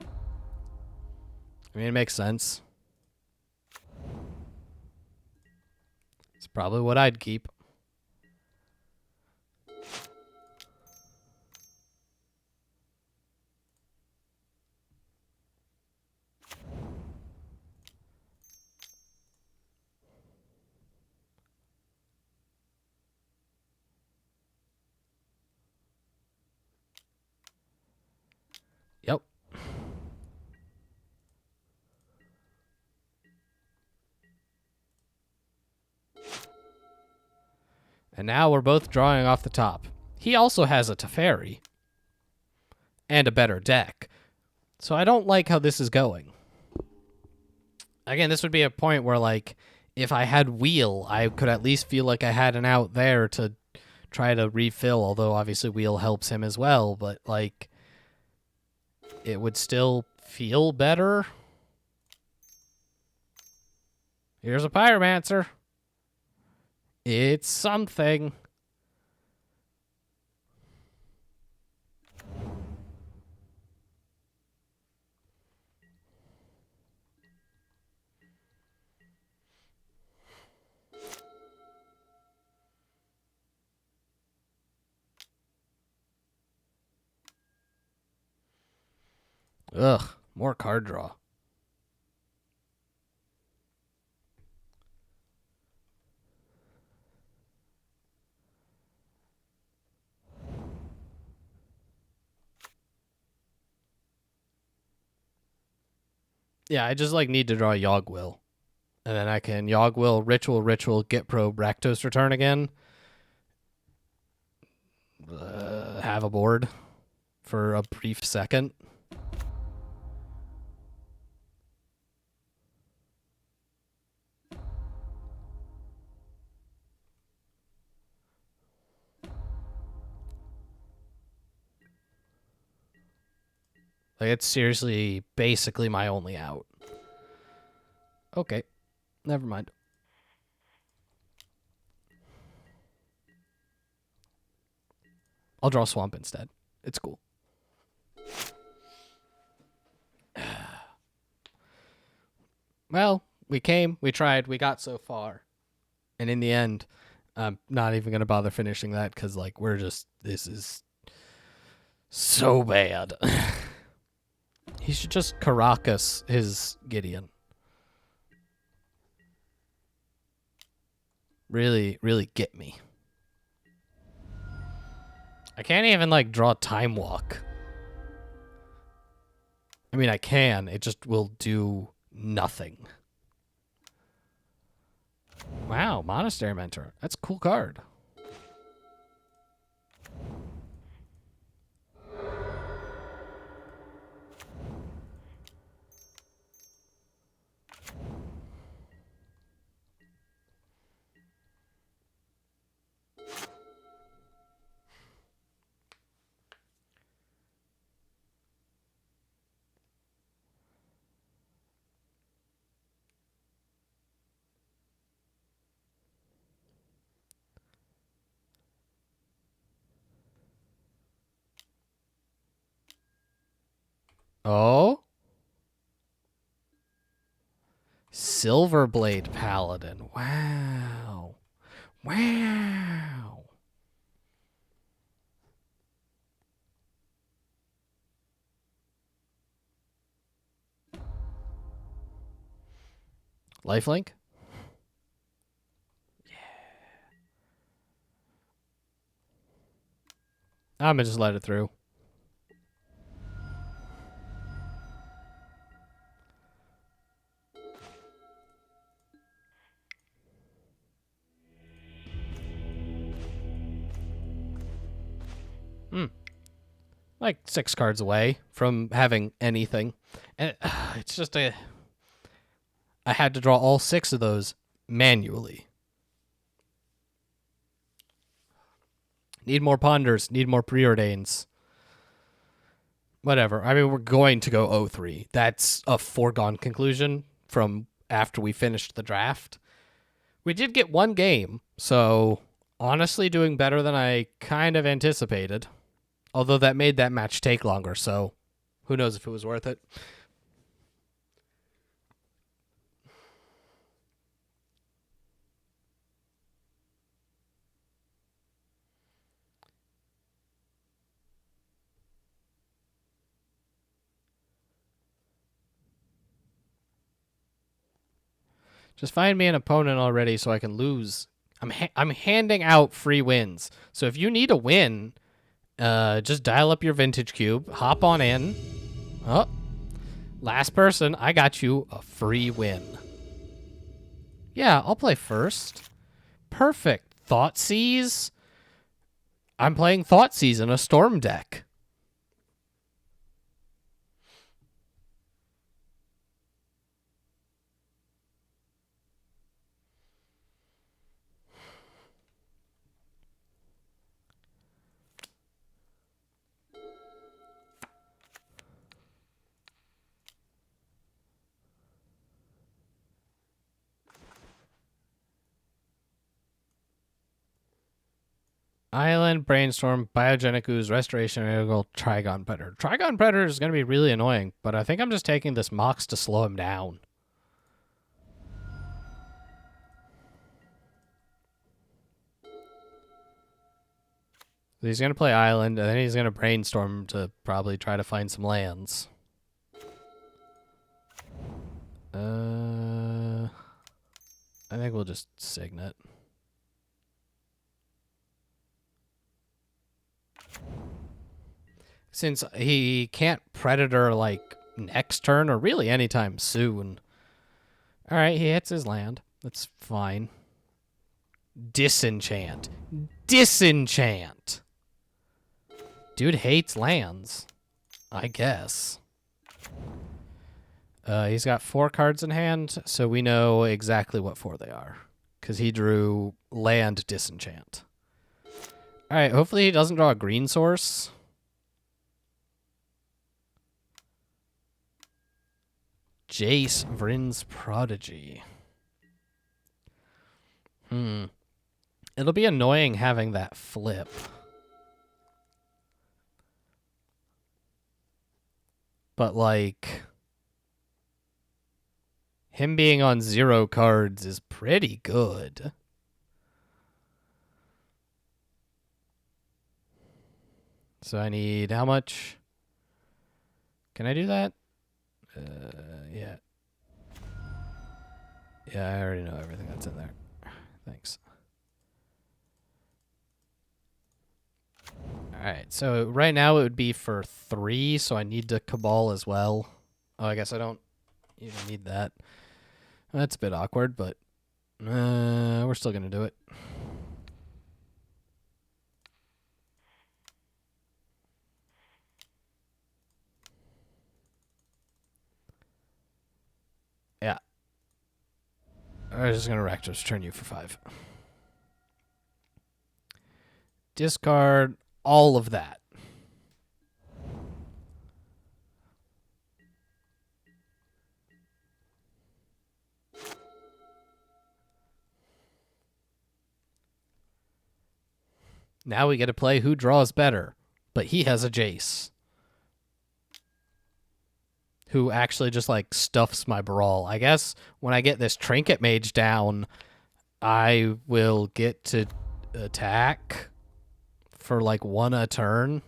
I mean, it makes sense. It's probably what I'd keep. Yep. And now we're both drawing off the top. He also has a Teferi. And a better deck. So I don't like how this is going. Again, this would be a point where, like, if I had Wheel, I could at least feel like I had an out there to try to refill, although obviously Wheel helps him as well, but, like, it would still feel better. Here's a Pyromancer. It's something. Ugh, more card draw. Yeah, I just like need to draw Yogg-Will. And then I can Yogg-Will, Ritual, get Probe, Rakdos return again. Have a board for a brief second. Like, it's seriously basically my only out. Okay, never mind. I'll draw Swamp instead. It's cool. Well, we came, we tried, we got so far. And in the end, I'm not even going to bother finishing that because, like, this is so bad. He should just Caracas his Gideon. Really, really get me. I can't even, like, draw Time Walk. I mean, I can. It just will do nothing. Wow, Monastery Mentor. That's a cool card. Oh? Silverblade Paladin. Wow. Wow. Lifelink? Yeah. I'm gonna just let it through. Like 6 cards away from having anything. And it's just I had to draw all 6 of those manually. Need more ponders, need more preordains. Whatever. I mean, we're going to go 0-3. That's a foregone conclusion from after we finished the draft. We did get 1 game, so honestly doing better than I kind of anticipated. Although that made that match take longer, so who knows if it was worth it. Just find me an opponent already so I can lose. I'm handing out free wins. So if you need a win, just dial up your vintage cube, hop on in. Oh, last person, I got you a free win. Yeah, I'll play first. Perfect. Thoughtseize. I'm playing Thoughtseize in a Storm deck. Island, Brainstorm, Biogenic Ooze, Restoration, Angle, Trigon Predator. Trigon Predator is going to be really annoying, but I think I'm just taking this Mox to slow him down. He's going to play Island, and then he's going to Brainstorm to probably try to find some lands. I think we'll just Signet. Since he can't Predator, like, next turn, or really anytime soon. Alright, he hits his land. That's fine. Disenchant. Disenchant! Dude hates lands. I guess. He's got 4 cards in hand, so we know exactly what 4 they are. Because he drew land disenchant. Alright, hopefully he doesn't draw a green source. Jace, Vryn's Prodigy. It'll be annoying having that flip. But, like, him being on 0 cards is pretty good. So I need how much? Can I do that? Yeah. Yeah, I already know everything that's in there. Thanks. Alright, so right now it would be for 3, so I need to Cabal as well. Oh, I guess I don't even need that. That's a bit awkward, but we're still going to do it. Yeah. I'm just going to Rakdos turn you for 5. Discard all of that. Now we get to play who draws better, but he has a Jace. who actually just like stuffs my brawl. I guess when I get this trinket mage down, I will get to attack for like 1 a turn.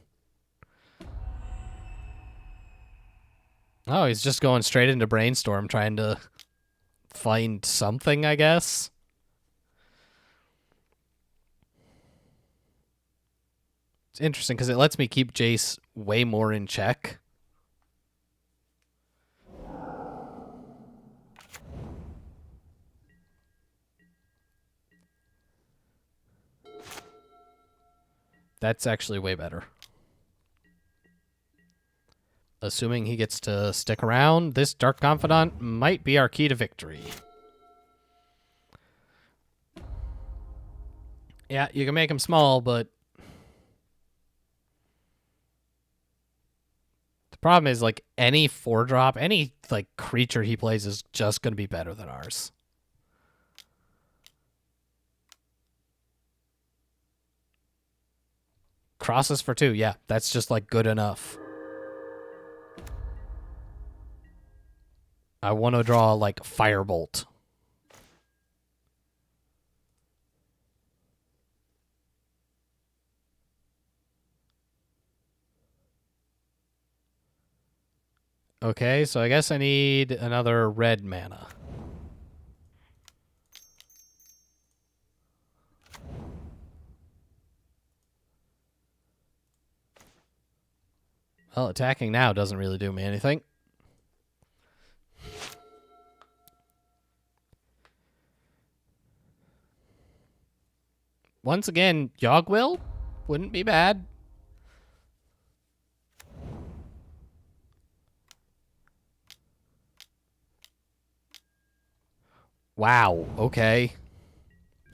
Oh, he's just going straight into Brainstorm trying to find something, I guess. It's interesting because it lets me keep Jace way more in check. That's actually way better. Assuming he gets to stick around, this Dark Confidant might be our key to victory. Yeah, you can make him small, but the problem is, like, any 4-drop, any, like, creature he plays is just going to be better than ours. Crosses for 2, yeah, that's just, like, good enough. I want to draw, like, Firebolt. Okay, so I guess I need another red mana. Well, attacking now doesn't really do me anything. Once again, Yogg-Will wouldn't be bad. Wow, okay.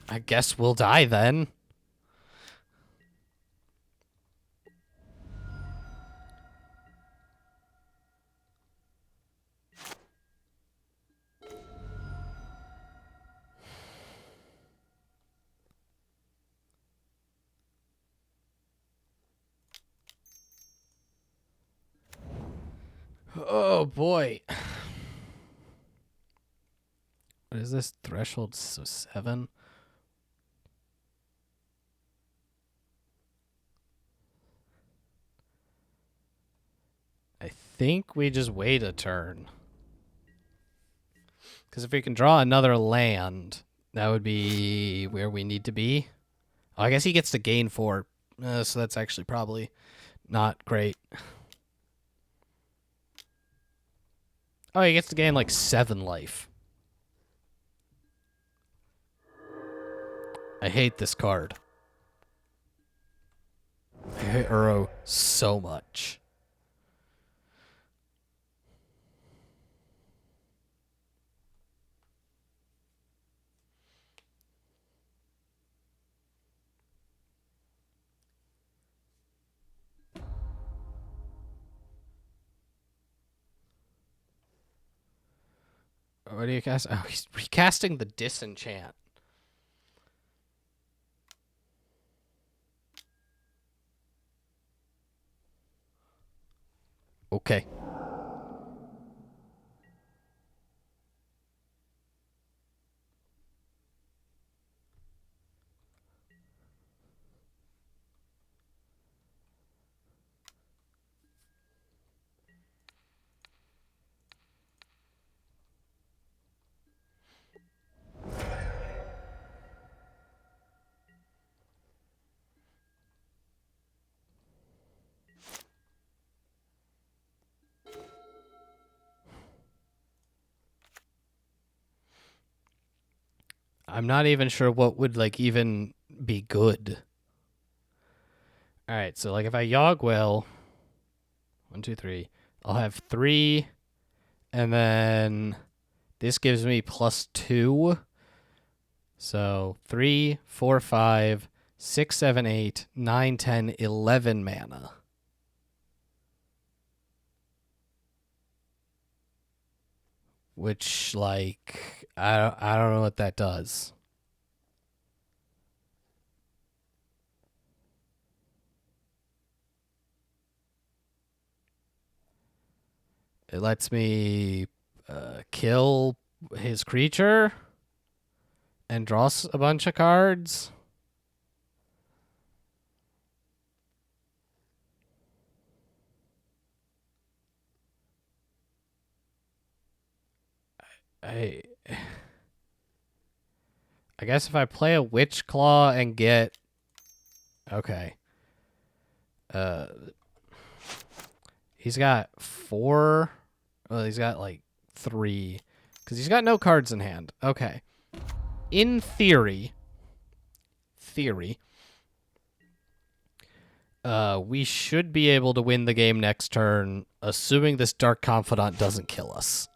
I guess we'll die then. Oh boy. What is this? Threshold 7? I think we just wait a turn. Because if we can draw another land, that would be where we need to be. Oh, I guess he gets to gain 4. So that's actually probably not great. Oh, he gets to gain like 7 life. I hate this card. I hate Uro so much. What do you cast? Oh, he's recasting the Disenchant. Okay. I'm not even sure what would like even be good. All right, so like if I Yogg-Will, 1, 2, 3, I'll have 3, and then this gives me +2. So 3, 4, 5, 6, 7, 8, 9, 10, 11 mana. Which, like, I don't know what that does. It lets me kill his creature and draw a bunch of cards. I guess if I play a Witch Claw and get... Okay. He's got 4... Well, he's got, like, 3. Because he's got no cards in hand. Okay. In theory... we should be able to win the game next turn, assuming this Dark Confidant doesn't kill us.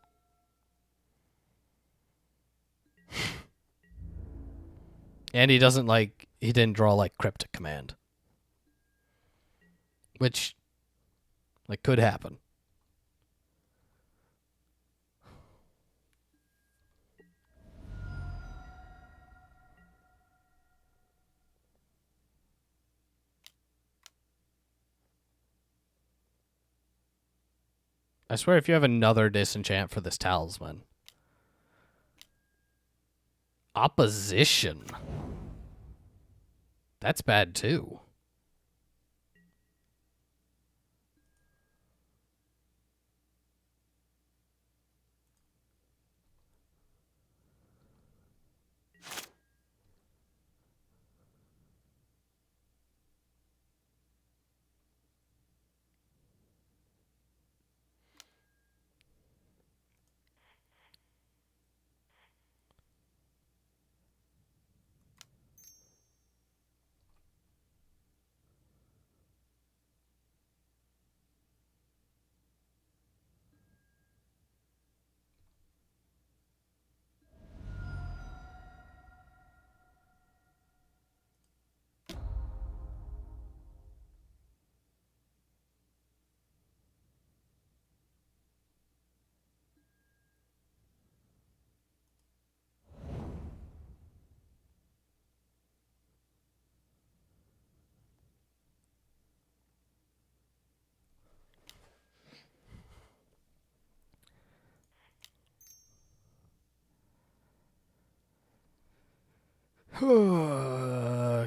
And he doesn't, like... He didn't draw, like, Cryptic Command. Which, like, could happen. I swear if you have another disenchant for this talisman. Opposition. That's bad too.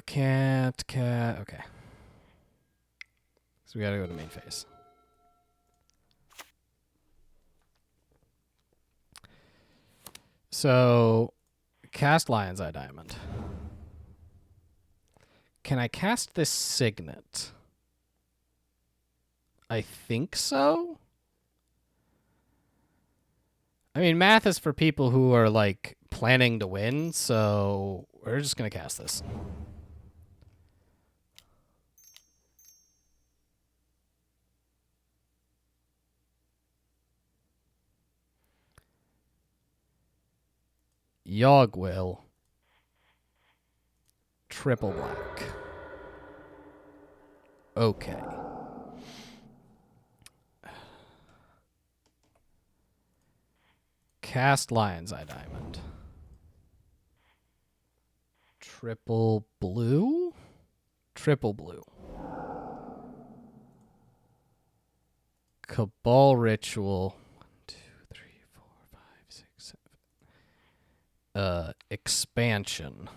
Can't. Okay. So we gotta go to main phase. So, cast Lion's Eye Diamond. Can I cast this Signet? I think so. I mean, math is for people who are, like, planning to win, so we're just gonna cast this. Yogwill. Triple black. Okay. Cast Lion's Eye Diamond. Triple blue? Triple blue. Cabal Ritual. 1, 2, 3, 4, 5, 6, 7. Expansion.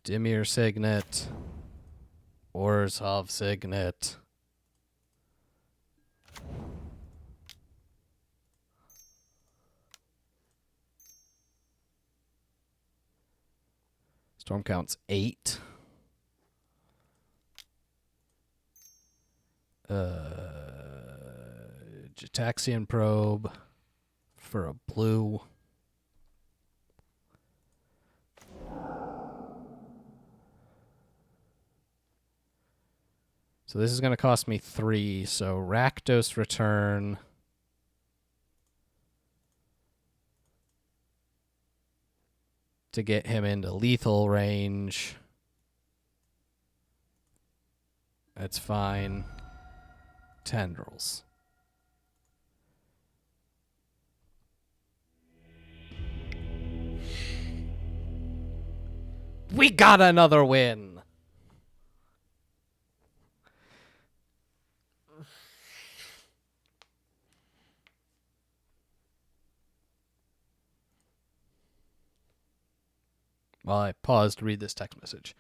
Dimir Signet. Orzhov Signet. Storm count's 8. Gitaxian Probe for a blue. So this is going to cost me 3. So Rakdos Return. To get him into lethal range. That's fine. Tendrils. We got another win. While I pause to read this text message.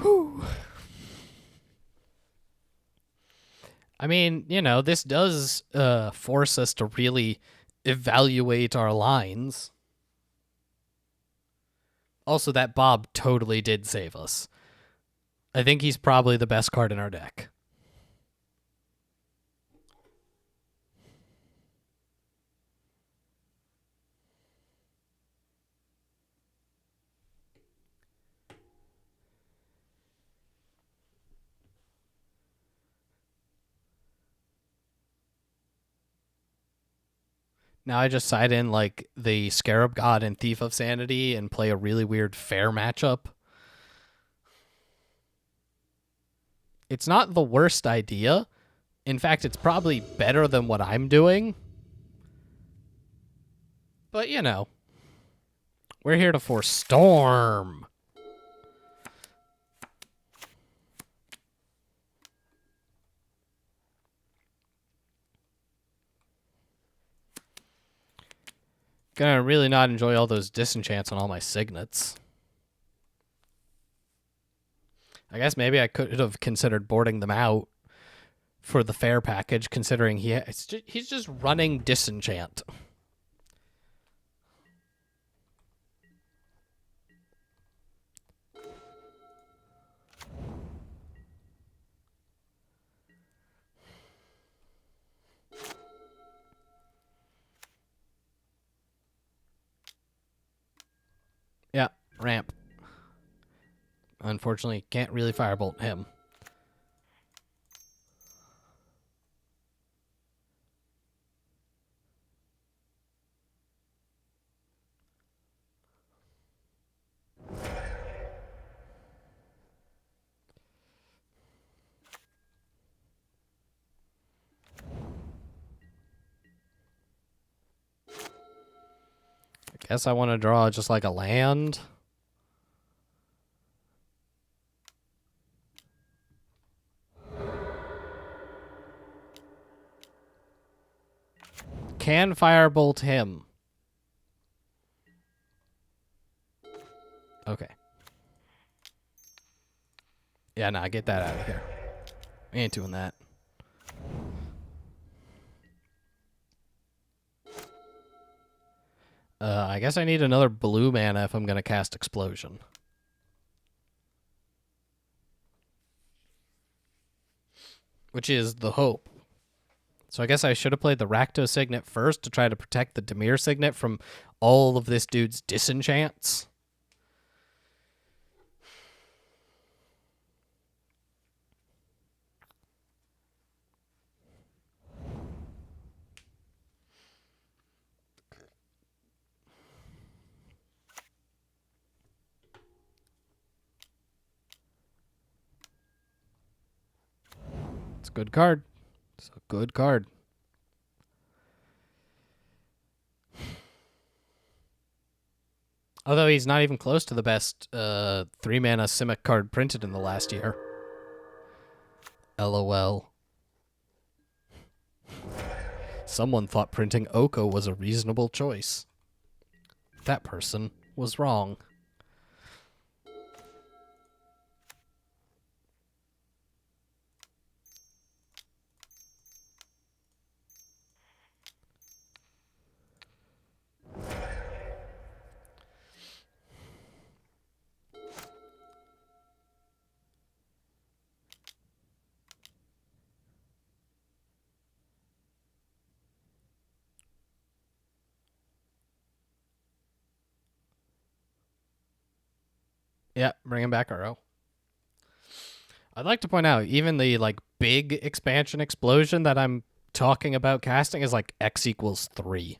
Whew. I mean, you know, this does force us to really evaluate our lines. Also, that Bob totally did save us. I think he's probably the best card in our deck. Now I just side in like the Scarab God and Thief of Sanity and play a really weird fair matchup. It's not the worst idea. In fact, it's probably better than what I'm doing. But, you know, we're here to force Storm. Gonna really not enjoy all those disenchants on all my signets. I guess maybe I could have considered boarding them out for the fair package, considering he's just running disenchant. Yeah, ramp. Unfortunately, can't really firebolt him. I guess I want to draw just like a land. Can firebolt him. Okay. Yeah, nah, get that out of here. We ain't doing that. I guess I need another blue mana if I'm going to cast Explosion. Which is the hope. So I guess I should have played the Rakdos Signet first to try to protect the Dimir Signet from all of this dude's disenchants. It's a good card. It's a good card. Although he's not even close to the best 3-mana Simic card printed in the last year. LOL. Someone thought printing Oko was a reasonable choice. That person was wrong. Yeah, bringing back Uro. I'd like to point out, even the like big expansion explosion that I'm talking about casting is like X equals 3.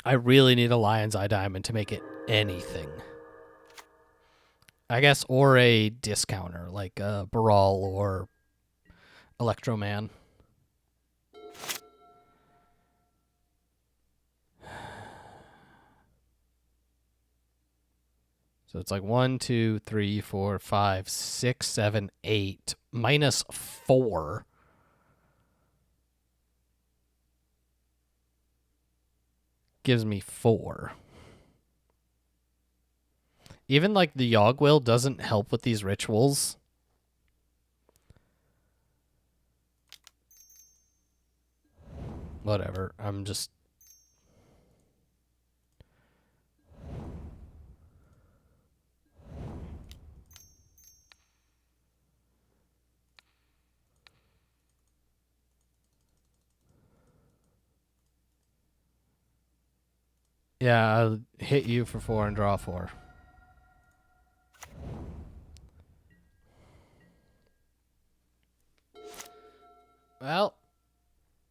I really need a Lion's Eye Diamond to make it anything. I guess, or a discounter like Baral or Electroman. So it's like 1, 2, 3, 4, 5, 6, 7, 8 minus 4. Gives me 4. Even like the Yogg-Will doesn't help with these rituals. Whatever. I'm just... Yeah, I'll hit you for 4 and draw 4. Well,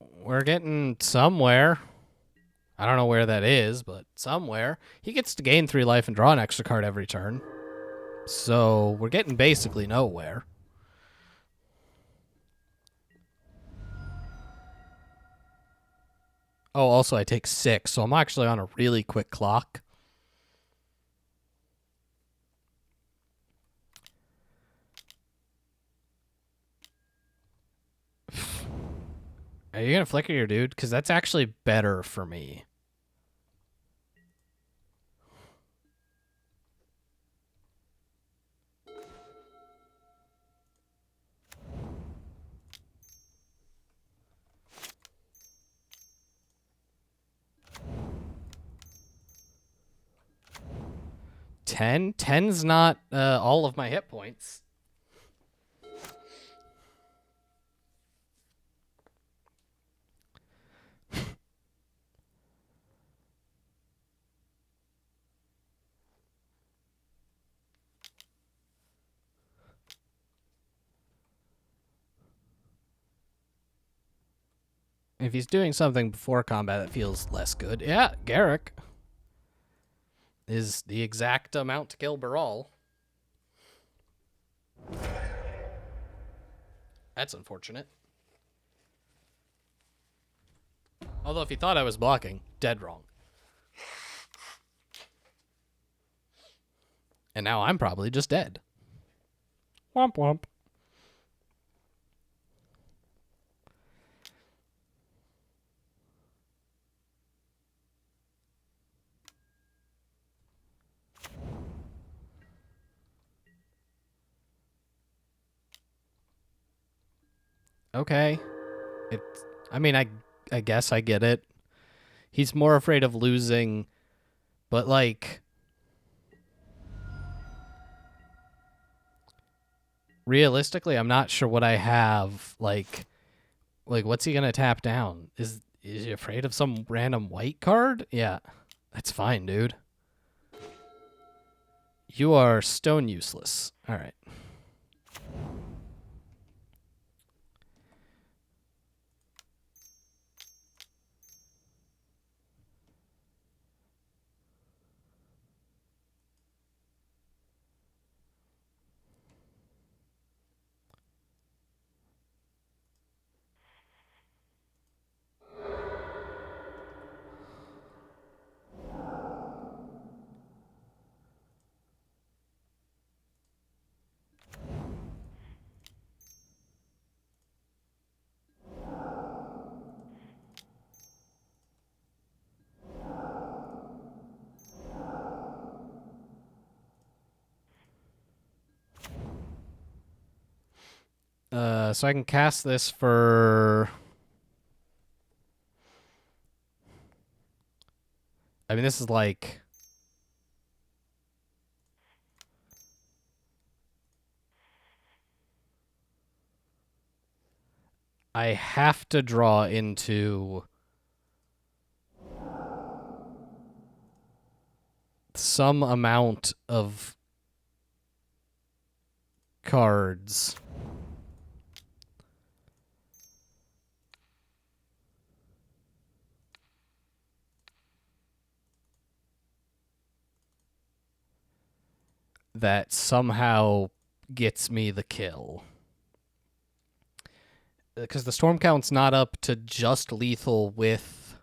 we're getting somewhere. I don't know where that is, but somewhere. He gets to gain 3 life and draw an extra card every turn. So we're getting basically nowhere. Oh, also I take 6, so I'm actually on a really quick clock. Are you going to flicker your dude? Because that's actually better for me. Ten's not all of my hit points. If he's doing something before combat that feels less good. Yeah, Garruk is the exact amount to kill Baral. That's unfortunate. Although if he thought I was blocking, dead wrong. And now I'm probably just dead. Womp womp. Okay. I mean, I guess I get it. He's more afraid of losing, but like realistically, I'm not sure what I have. Like what's he gonna tap down? Is he afraid of some random white card? Yeah, that's fine, dude. You are stone useless. All right. So I can cast this for... I mean, this is like... I have to draw into some amount of cards. that somehow gets me the kill. Because the storm count's not up to just lethal with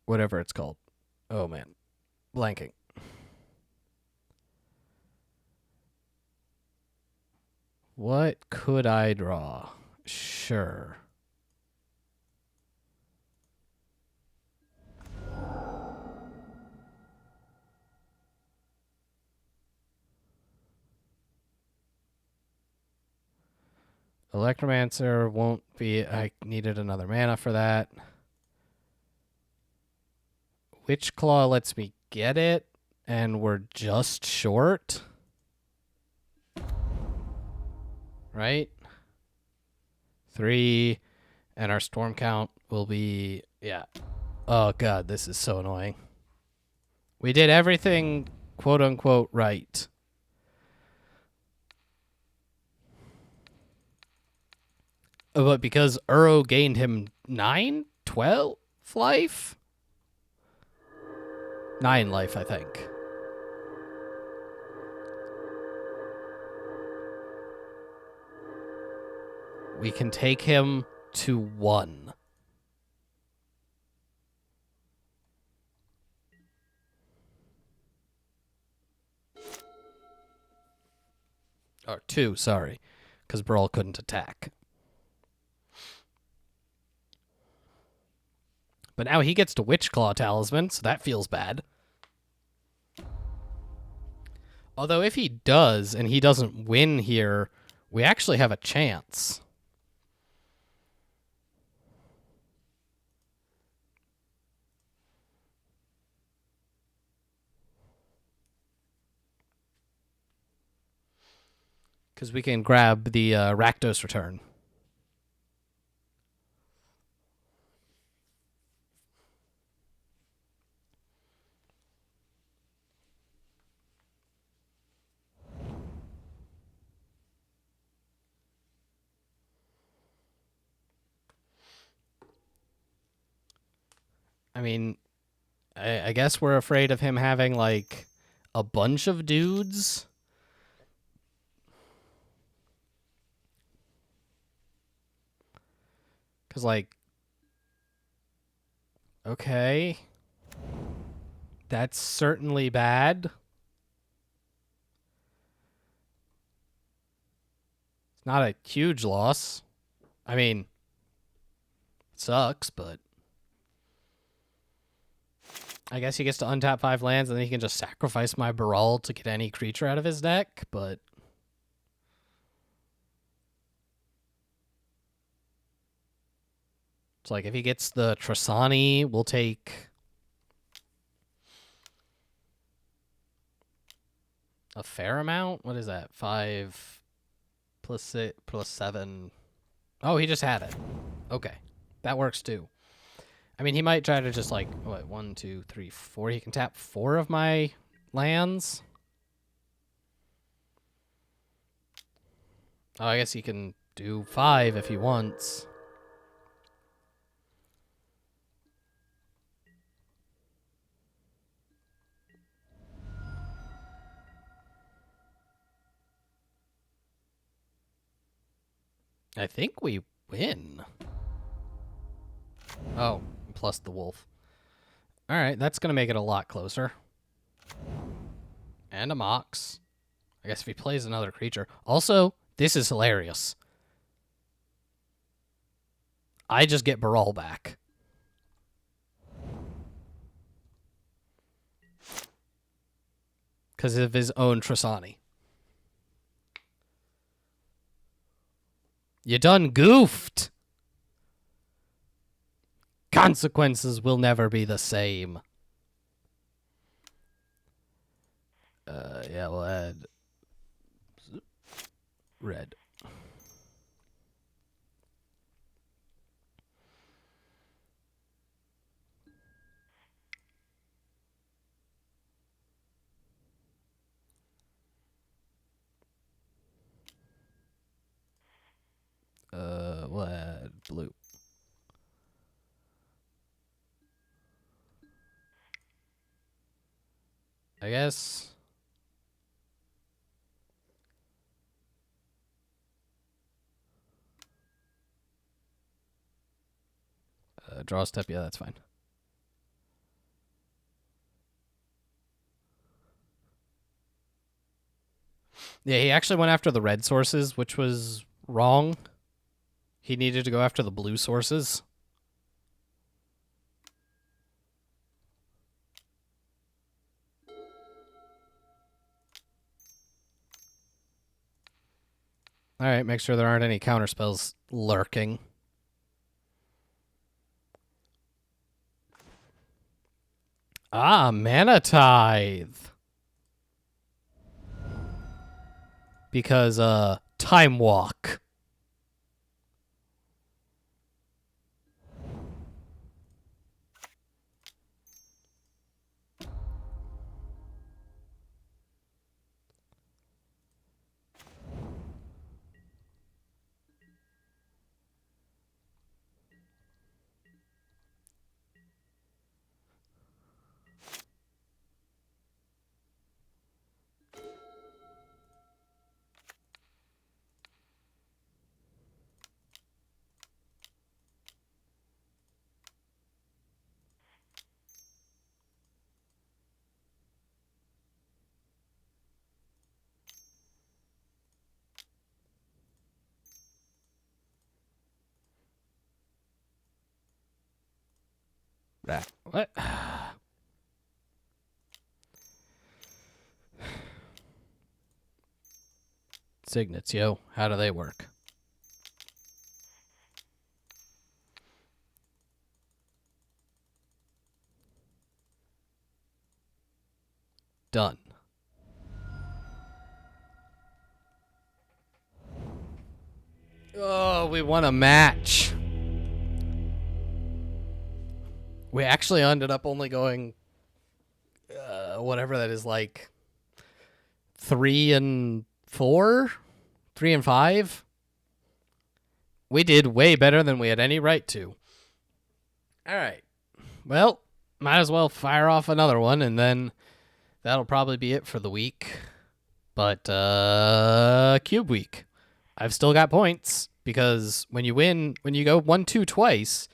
whatever it's called. Oh man, blanking. What could I draw? Sure. Electromancer won't be... I needed another mana for that. Witch Claw lets me get it, and we're just short. Right? 3, and our storm count will be... Yeah. Oh, God, this is so annoying. We did everything, quote-unquote, right. But because Uro gained him 9, 12 life? 9 life, I think. We can take him to 1. Or 2, sorry. Because Brawl couldn't attack. But now he gets to Witchclaw Talisman, so that feels bad. Although if he does, and he doesn't win here, we actually have a chance. Because we can grab the Rakdos return. I mean, I guess we're afraid of him having, like, a bunch of dudes. Because, like, okay. That's certainly bad. It's not a huge loss. I mean, it sucks, but I guess he gets to untap 5 lands, and then he can just sacrifice my Baral to get any creature out of his deck, but... It's like, if he gets the Trasani, we'll take... a fair amount? What is that? 5 plus 6 plus 7. Oh, he just had it. Okay. That works too. I mean, he might try to just, like, what, 1, 2, 3, 4. He can tap 4 of my lands. Oh, I guess he can do 5 if he wants. I think we win. Oh, plus the wolf. All right, that's going to make it a lot closer. And a Mox. I guess if he plays another creature. Also, this is hilarious. I just get Baral back. Because of his own Trasani. You done goofed. Consequences will never be the same. Yeah, we'll add red. Blue. I guess. Draw a step. Yeah, that's fine. Yeah, he actually went after the red sources, which was wrong. He needed to go after the blue sources. All right, make sure there aren't any counterspells lurking. Ah, Mana Tithe. Because, Time Walk. What? Signets, yo. How do they work? Done. Oh, we won a match. We actually ended up only going, whatever that is, like 3 and 4, 3 and 5. We did way better than we had any right to. All right. Well, might as well fire off another one, and then that'll probably be it for the week. But Cube Week, I've still got points because when you win, when you go 1-2 twice,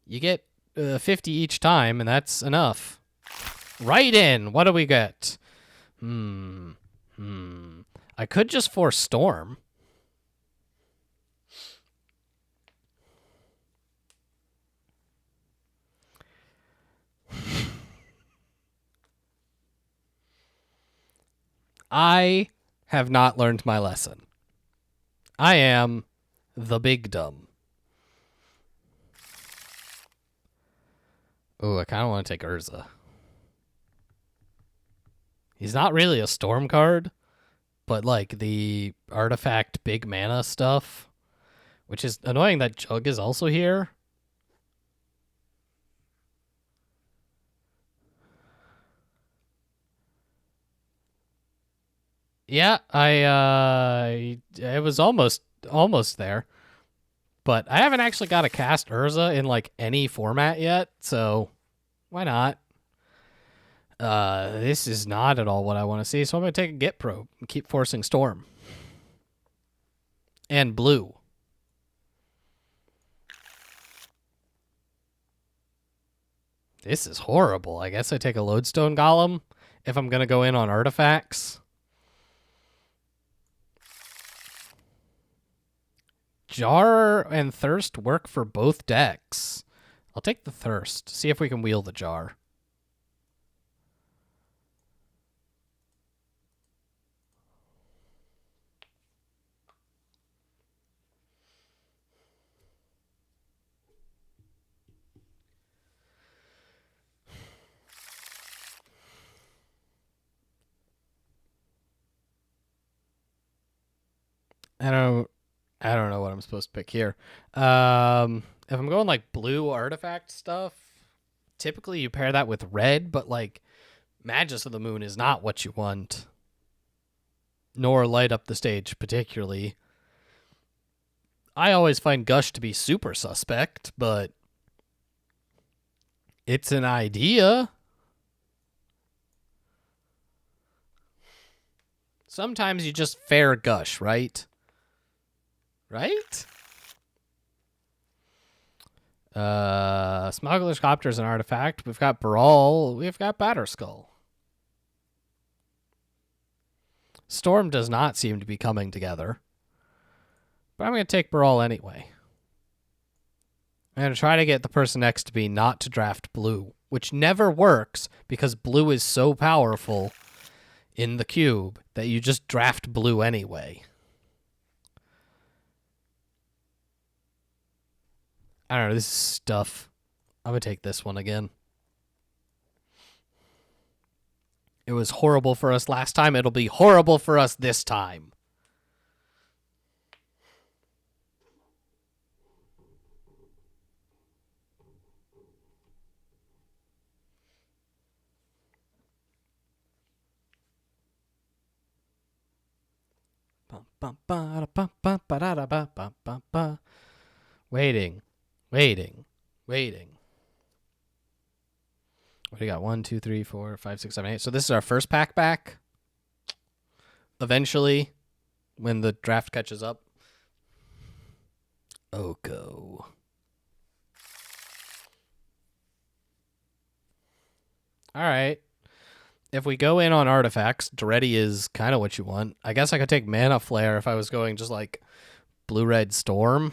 you get 50 each time, and that's enough. Right in. What do we get? I could just force Storm. I have not learned my lesson. I am the big dumb. Ooh, I kind of want to take Urza. He's not really a Storm card, but like the artifact big mana stuff, which is annoying that Jug is also here. Yeah, it was almost there. But I haven't actually got to cast Urza in like any format yet, so why not? This is not at all what I want to see, so I'm going to take a Get Probe and keep forcing Storm. And blue. This is horrible. I guess I take a Lodestone Golem if I'm going to go in on artifacts. Jar and Thirst work for both decks. I'll take the Thirst. See if we can wheel the Jar. I don't know what I'm supposed to pick here. If I'm going like blue artifact stuff, typically you pair that with red, but like Magus of the Moon is not what you want. Nor Light Up the Stage particularly. I always find Gush to be super suspect, but it's an idea. Sometimes you just fair Gush, right? Right? Smuggler's Copter is an artifact. We've got Brawl. We've got Batterskull. Storm does not seem to be coming together. But I'm going to take Brawl anyway. I'm going to try to get the person next to me not to draft blue, which never works because blue is so powerful in the cube that you just draft blue anyway. I don't know, this is stuff. I'm going to take this one again. It was horrible for us last time. It'll be horrible for us this time. Waiting. What do you got? 1, 2, 3, 4, 5, 6, 7, 8. So this is our first pack back. Eventually, when the draft catches up. Oko. All right. If we go in on artifacts, Daretti is kind of what you want. I guess I could take Mana Flare if I was going just like blue-red Storm.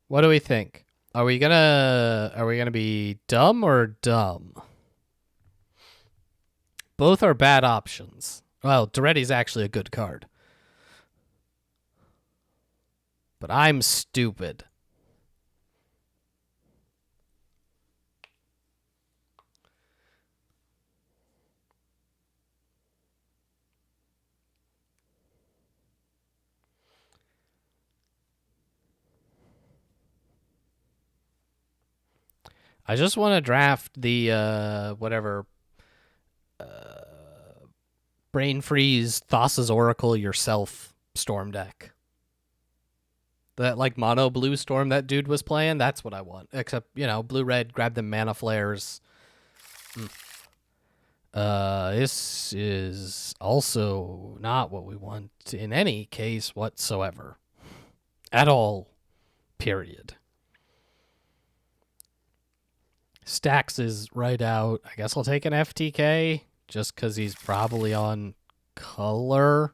What do we think? Are we gonna be dumb or dumb? Both are bad options. Well, Daretti's actually a good card. But I'm stupid. I just want to draft the whatever Brain Freeze Thassa's Oracle yourself Storm deck. That like mono blue Storm that dude was playing, that's what I want. Except, you know, blue red, grab the Mana Flares. This is also not what we want in any case whatsoever. At all. Period. Stax is right out. I guess I'll take an FTK just because he's probably on color.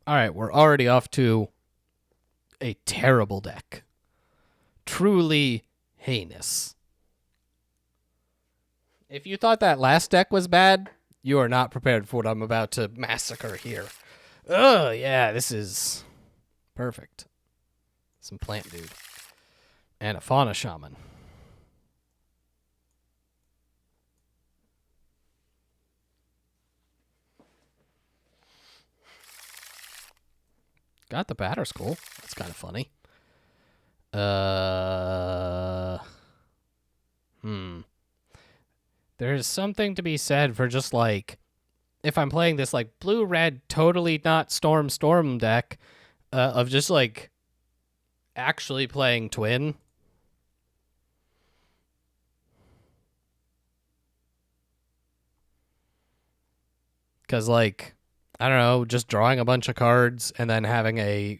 All right, we're already off to a terrible deck. Truly heinous. If you thought that last deck was bad, you are not prepared for what I'm about to massacre here. Oh, yeah, this is perfect. Some plant dude. And a fauna shaman. Got the Batterskull. That's kind of funny. There's something to be said for just like, if I'm playing this like blue-red, totally not storm deck, of just like actually playing Twin. Because like, I don't know, just drawing a bunch of cards and then having a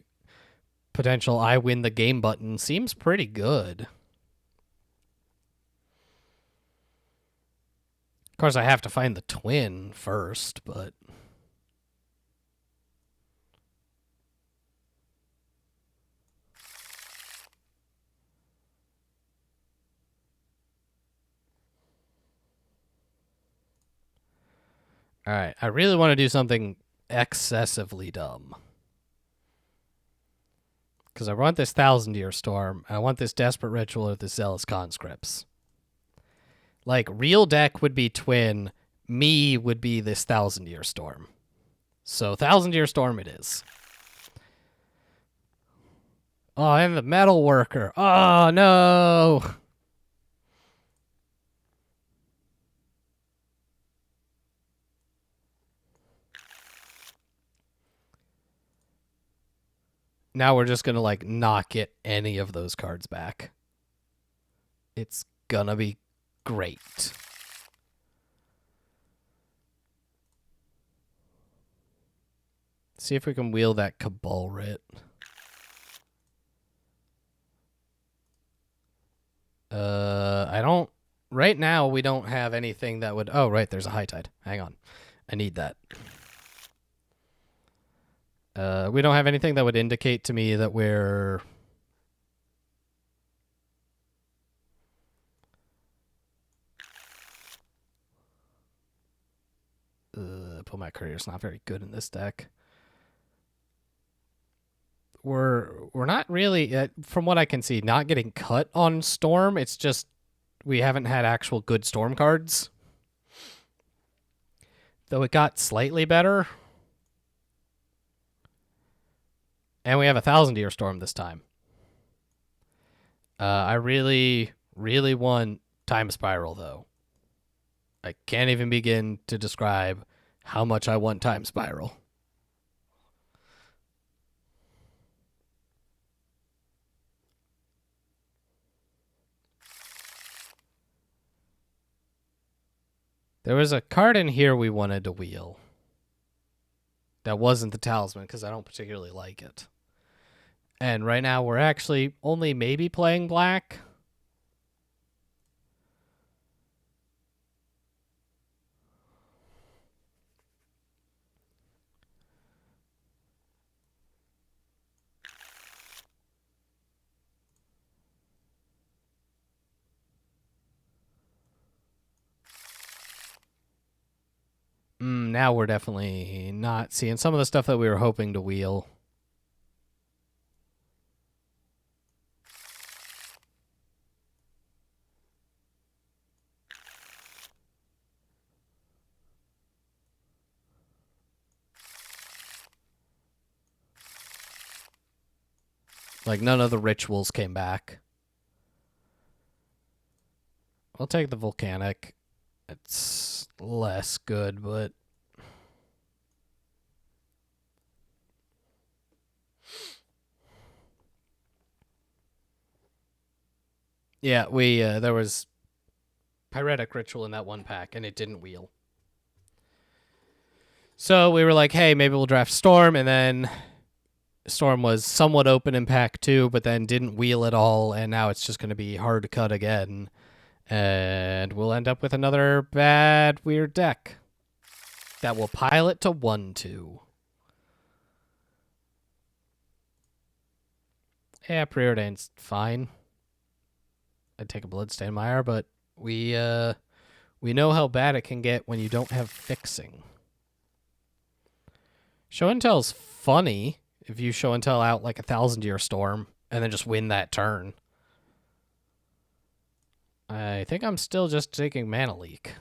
potential I win the game button seems pretty good. Of course, I have to find the Twin first, but... All right, I really want to do something excessively dumb. Because I want this Thousand Year Storm. I want this Desperate Ritual or this Zealous Conscripts. Like, real deck would be Twin. Me would be this Thousand Year Storm. So, Thousand Year Storm it is. Oh, and the Metal Worker. Oh, no. Now we're just going to, like, not get any of those cards back. It's gonna be great. See if we can wheel that Cabal Writ. I don't... Right now, we don't have anything that would... Oh, right, there's a High Tide. Hang on. I need that. We don't have anything that would indicate to me that we're... Pullback Courier's not very good in this deck. We're not really, from what I can see, not getting cut on Storm. It's just we haven't had actual good Storm cards. Though it got slightly better. And we have a 1,000-year Storm this time. I really, really want Time Spiral, though. I can't even begin to describe how much I want Time Spiral. There was a card in here we wanted to wheel. That wasn't the Talisman, because I don't particularly like it. And right now we're actually only maybe playing black. Now we're definitely not seeing some of the stuff that we were hoping to wheel. Like, none of the rituals came back. I'll take the Volcanic. It's less good, but... Yeah, we there was Pyretic Ritual in that one pack, and it didn't wheel. So we were like, hey, maybe we'll draft Storm, and then Storm was somewhat open in pack 2, but then didn't wheel at all, and now it's just going to be hard to cut again. And we'll end up with another bad, weird deck that will pile it to 1-2. Yeah, Preordained's fine. I'd take a Bloodstained Mire, but we know how bad it can get when you don't have fixing. Show and Tell's funny if you show and tell out like a 1,000-year Storm and then just win that turn. I think I'm still just taking Mana Leak.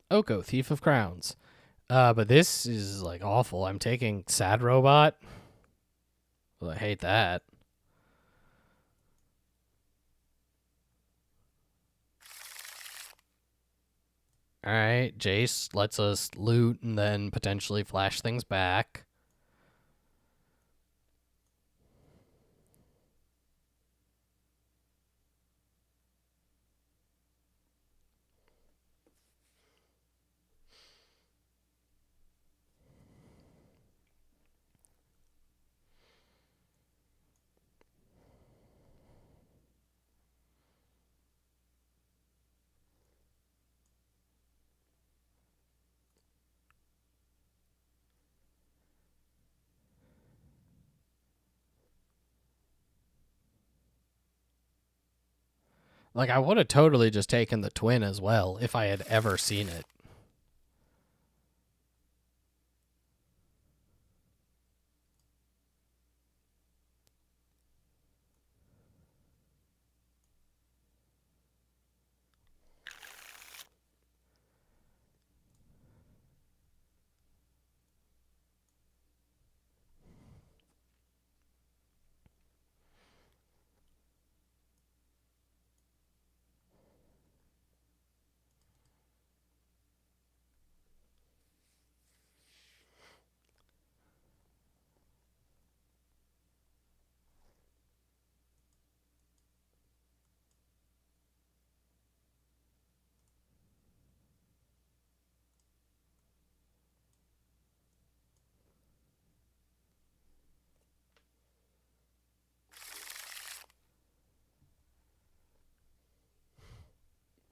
Oko, Thief of Crowns. But this is like awful. I'm taking Sad Robot. Well, I hate that. Alright, Jace lets us loot and then potentially flash things back. Like, I would have totally just taken the twin as well if I had ever seen it.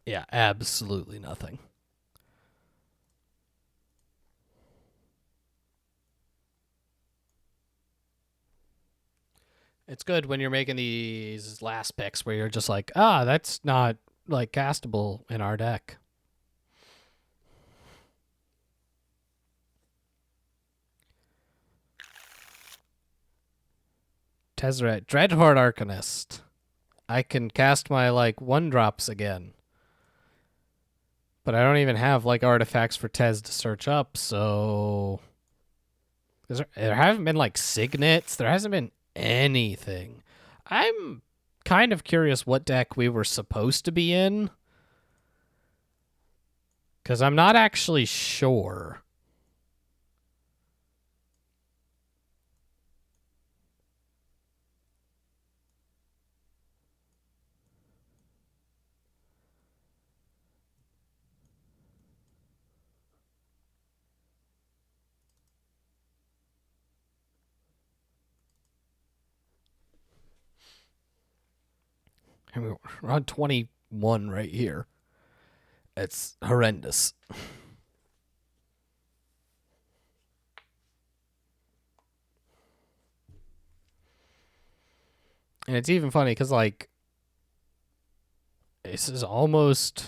Yeah, absolutely nothing. It's good when you're making these last picks where you're just like, that's not like castable in our deck. Tezzeret, Dreadhorde Arcanist. I can cast my like 1-drops again. But I don't even have like artifacts for Tez to search up, so there haven't been like signets. There hasn't been anything. I'm kind of curious what deck we were supposed to be in, because I'm not actually sure. I mean, we're on 21 right here. It's horrendous. And it's even funny because, like, this is almost,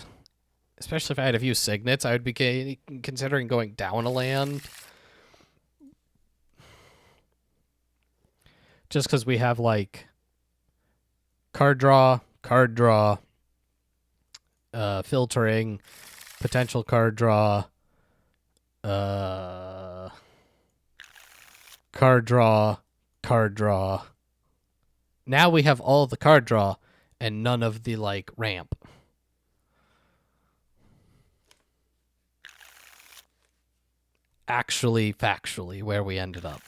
especially if I had a few signets, I would be considering going down a land. Just because we have, like, card draw, filtering, potential card draw, card draw. Now we have all the card draw and none of the like ramp. Actually, factually, where we ended up.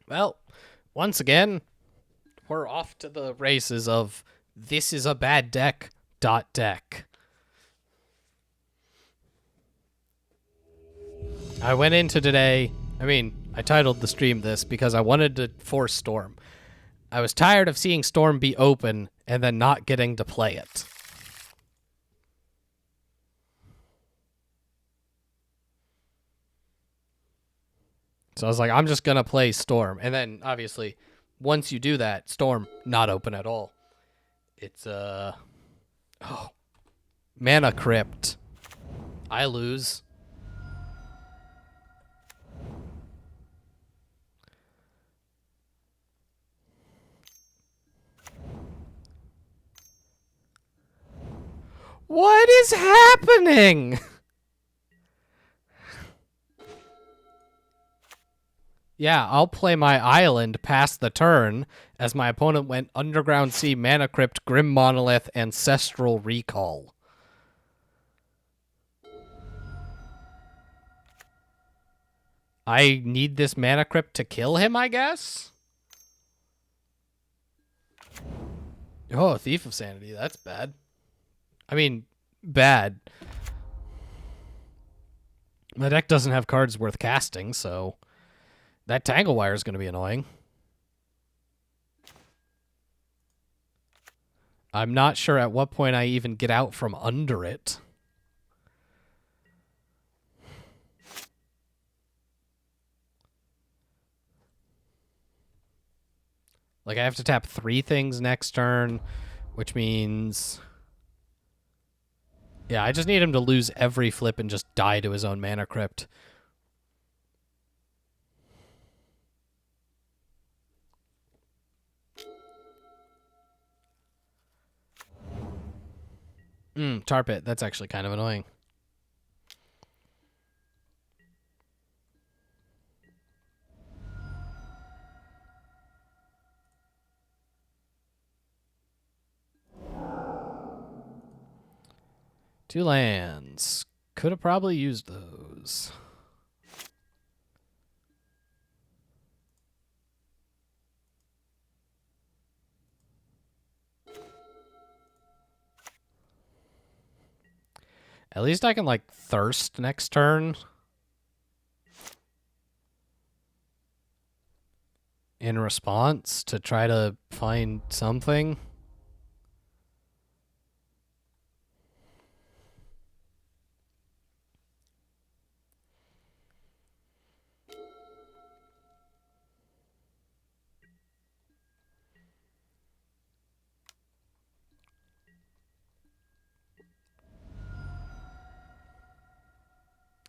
Well, once again, we're off to the races of this is a bad deck. Deck. I went into today. I titled the stream this because I wanted to force Storm. I was tired of seeing Storm be open and then not getting to play it. So I was like, I'm just going to play Storm. And then, obviously, once you do that, Storm, not open at all. It's, Mana Crypt. I lose. What is happening? Yeah, I'll play my island past the turn as my opponent went Underground Sea, Mana Crypt, Grim Monolith, Ancestral Recall. I need this mana crypt to kill him, I guess? Oh, Thief of Sanity. That's bad. I mean, bad. My deck doesn't have cards worth casting, so that Tangle Wire is going to be annoying. I'm not sure at what point I even get out from under it. Like, I have to tap 3 things next turn, which means... Yeah, I just need him to lose every flip and just die to his own mana crypt. Tar Pit. That's actually kind of annoying. Two lands. Could have probably used those. At least I can, like, thirst next turn. In response to try to find something.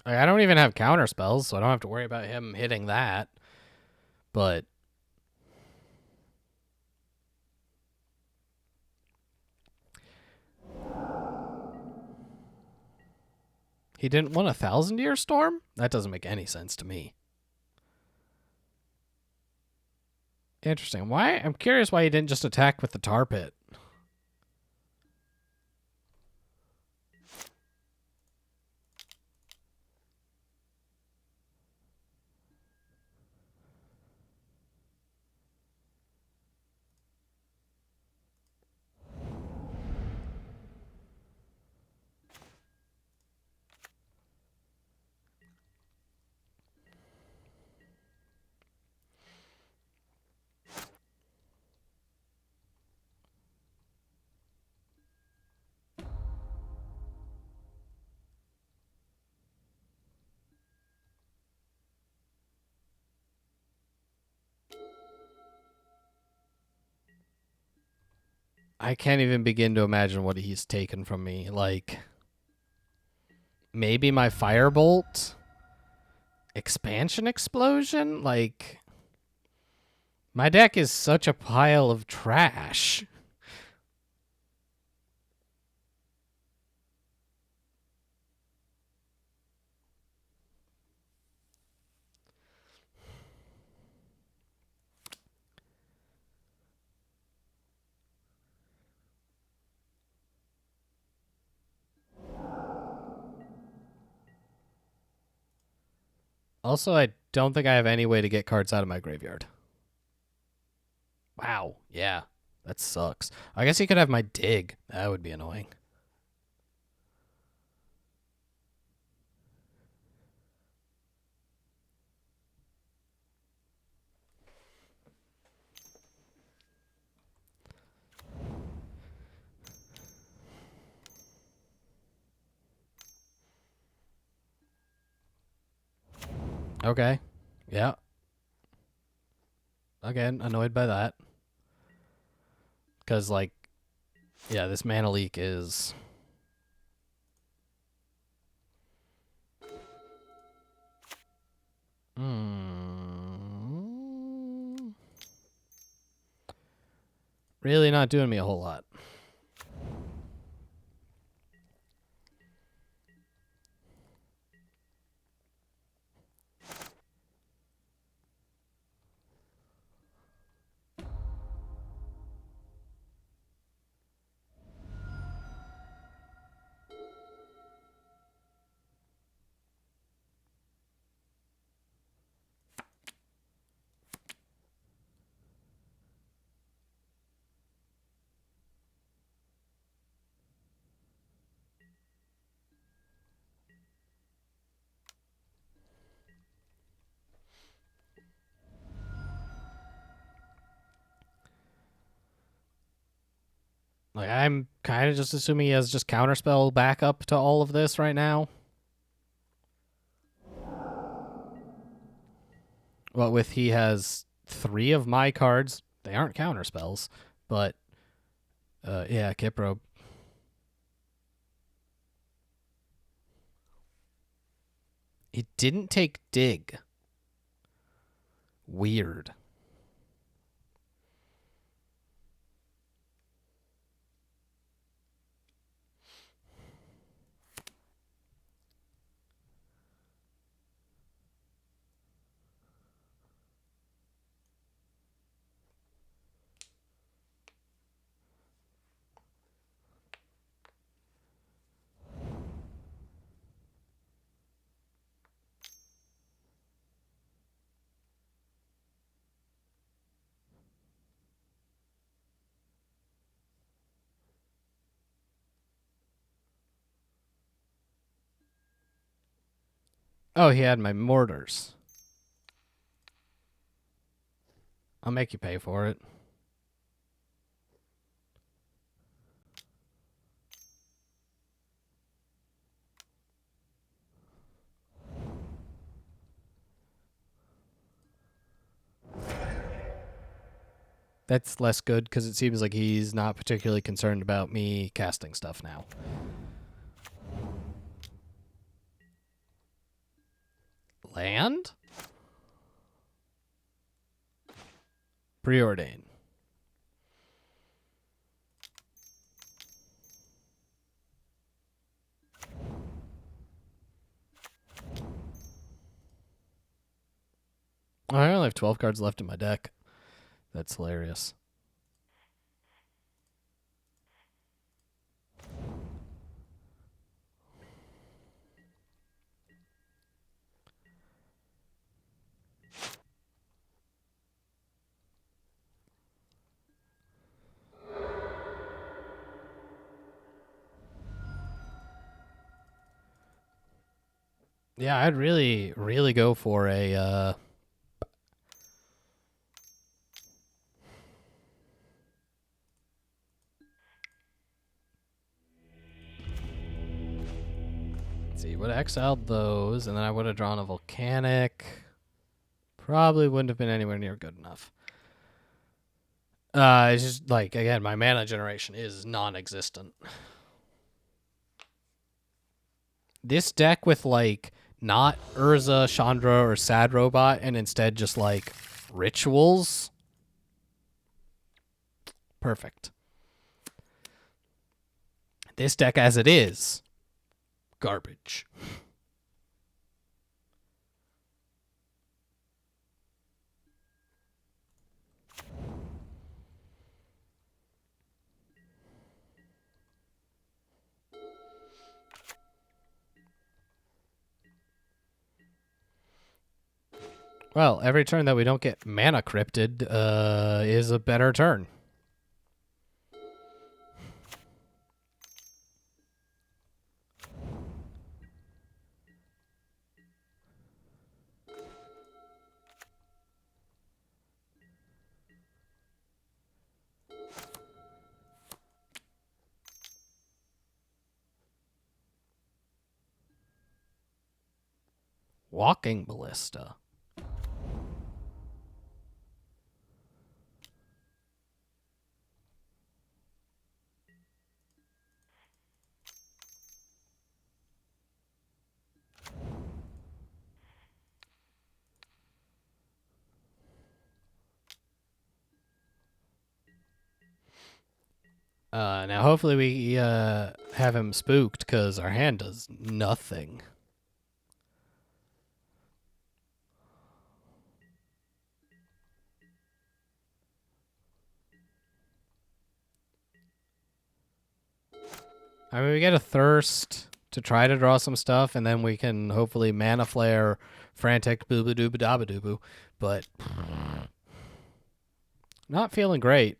Like, I don't even have counter spells, so I don't have to worry about him hitting that. But he didn't want a 1,000-year storm? That doesn't make any sense to me. Interesting. Why? I'm curious why he didn't just attack with the Tar Pit. I can't even begin to imagine what he's taken from me. Like, maybe my Firebolt? Expansion Explosion? Like, my deck is such a pile of trash. Also, I don't think I have any way to get cards out of my graveyard. Wow. Yeah. That sucks. I guess he could have my Dig. That would be annoying. Okay. Yeah. Again, annoyed by that. Because, like, yeah, this mana leak is... really not doing me a whole lot. Like, I'm kind of just assuming he has just counterspell backup to all of this right now. Well, with he has 3 of my cards. They aren't counterspells, but yeah, Kiprobe. It didn't take dig. Weird. Oh, he had my mortars. I'll make you pay for it. That's less good because it seems like he's not particularly concerned about me casting stuff now. Land? Preordain. I only have 12 cards left in my deck. That's hilarious. Yeah, I'd really, really go for a let's see, would have exiled those, and then I would have drawn a volcanic. Probably wouldn't have been anywhere near good enough. It's just like, again, my mana generation is non-existent. This deck with like not Urza, Chandra, or Sad Robot, and instead just like rituals. Perfect. This deck as it is, garbage. Well, every turn that we don't get mana crypted is a better turn. Walking Ballista. Now, hopefully we have him spooked because our hand does nothing. I mean, we get a Thirst to try to draw some stuff, and then we can hopefully Mana Flare, Frantic, boo-ba-doo-ba-da-ba-doo-boo, but not feeling great.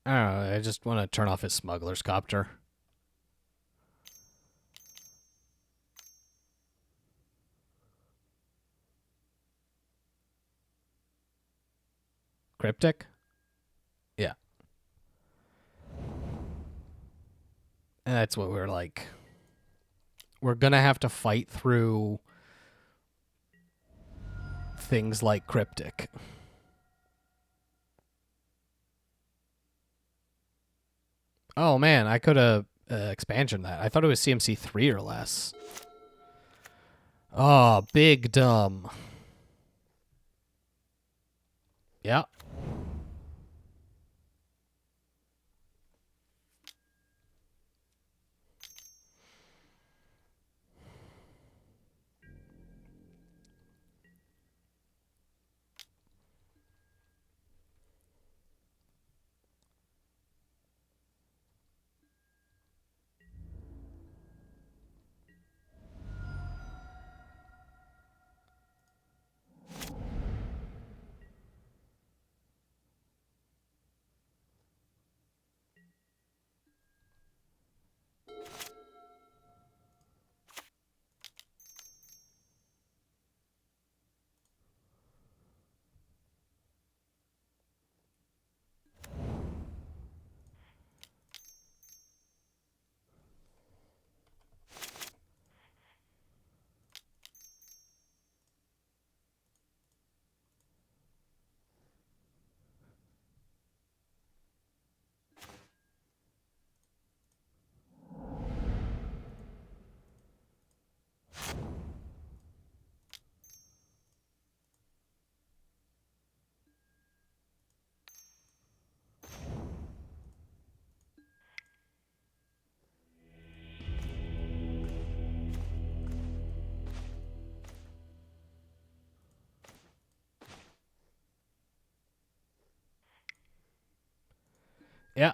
I don't know. I just want to turn off his smuggler's copter. Cryptic? Yeah. And that's what we're like. We're going to have to fight through things like Cryptic. Oh, man. I could have expansion that. I thought it was CMC 3 or less. Oh, big dumb. Yeah. Yeah.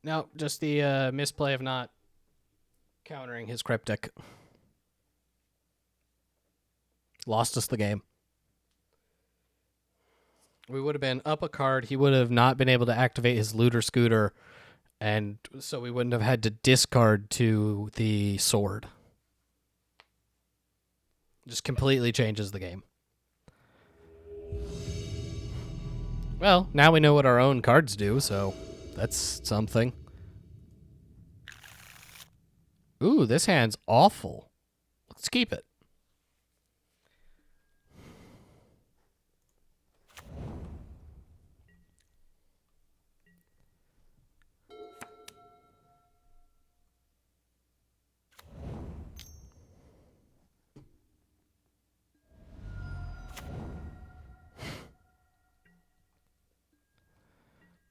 No, just the misplay of not countering his Cryptic. Lost us the game. We would have been up a card. He would have not been able to activate his Looter Scooter, and so we wouldn't have had to discard to the sword. Just completely changes the game. Well, now we know what our own cards do, so that's something. Ooh, this hand's awful. Let's keep it.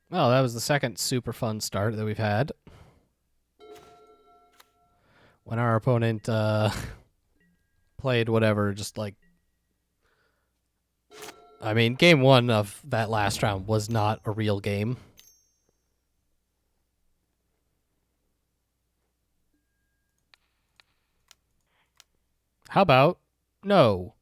Well, that was the second super fun start that we've had. When our opponent played whatever, just like... I mean, game one of that last round was not a real game. How about no?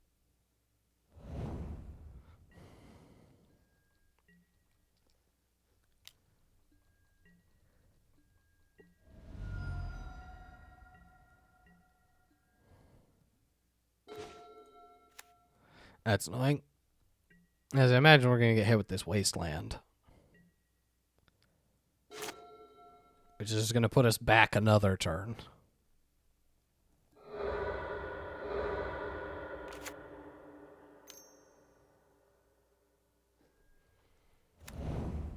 That's annoying. As I imagine, we're going to get hit with this Wasteland. Which is going to put us back another turn.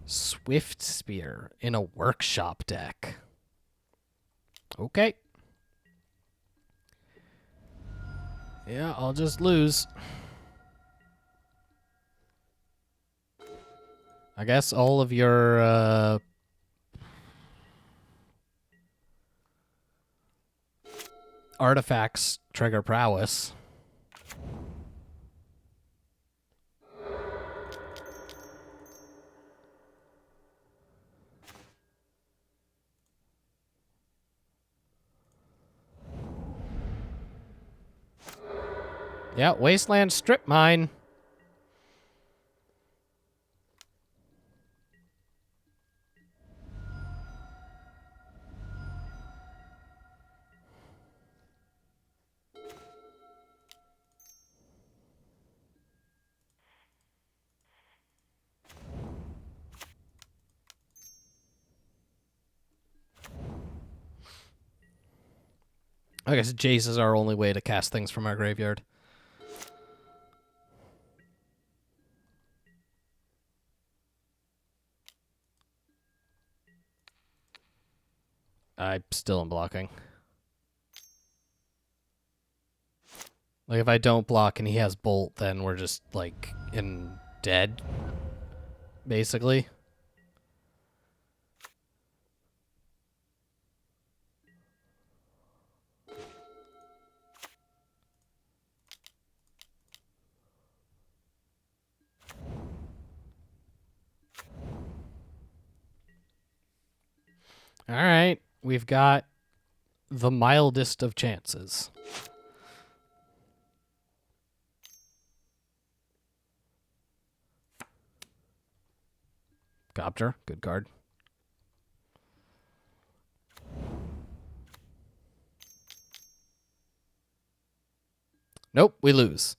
Swift Spear in a workshop deck. Okay. Yeah, I'll just lose. I guess all of your artifacts trigger prowess. Yeah, Wasteland Strip Mine. I guess Jace is our only way to cast things from our graveyard. I still am blocking. Like, if I don't block and he has Bolt, then we're just, like, dead, basically. All right, we've got the mildest of chances. Copter, good card. Nope, we lose.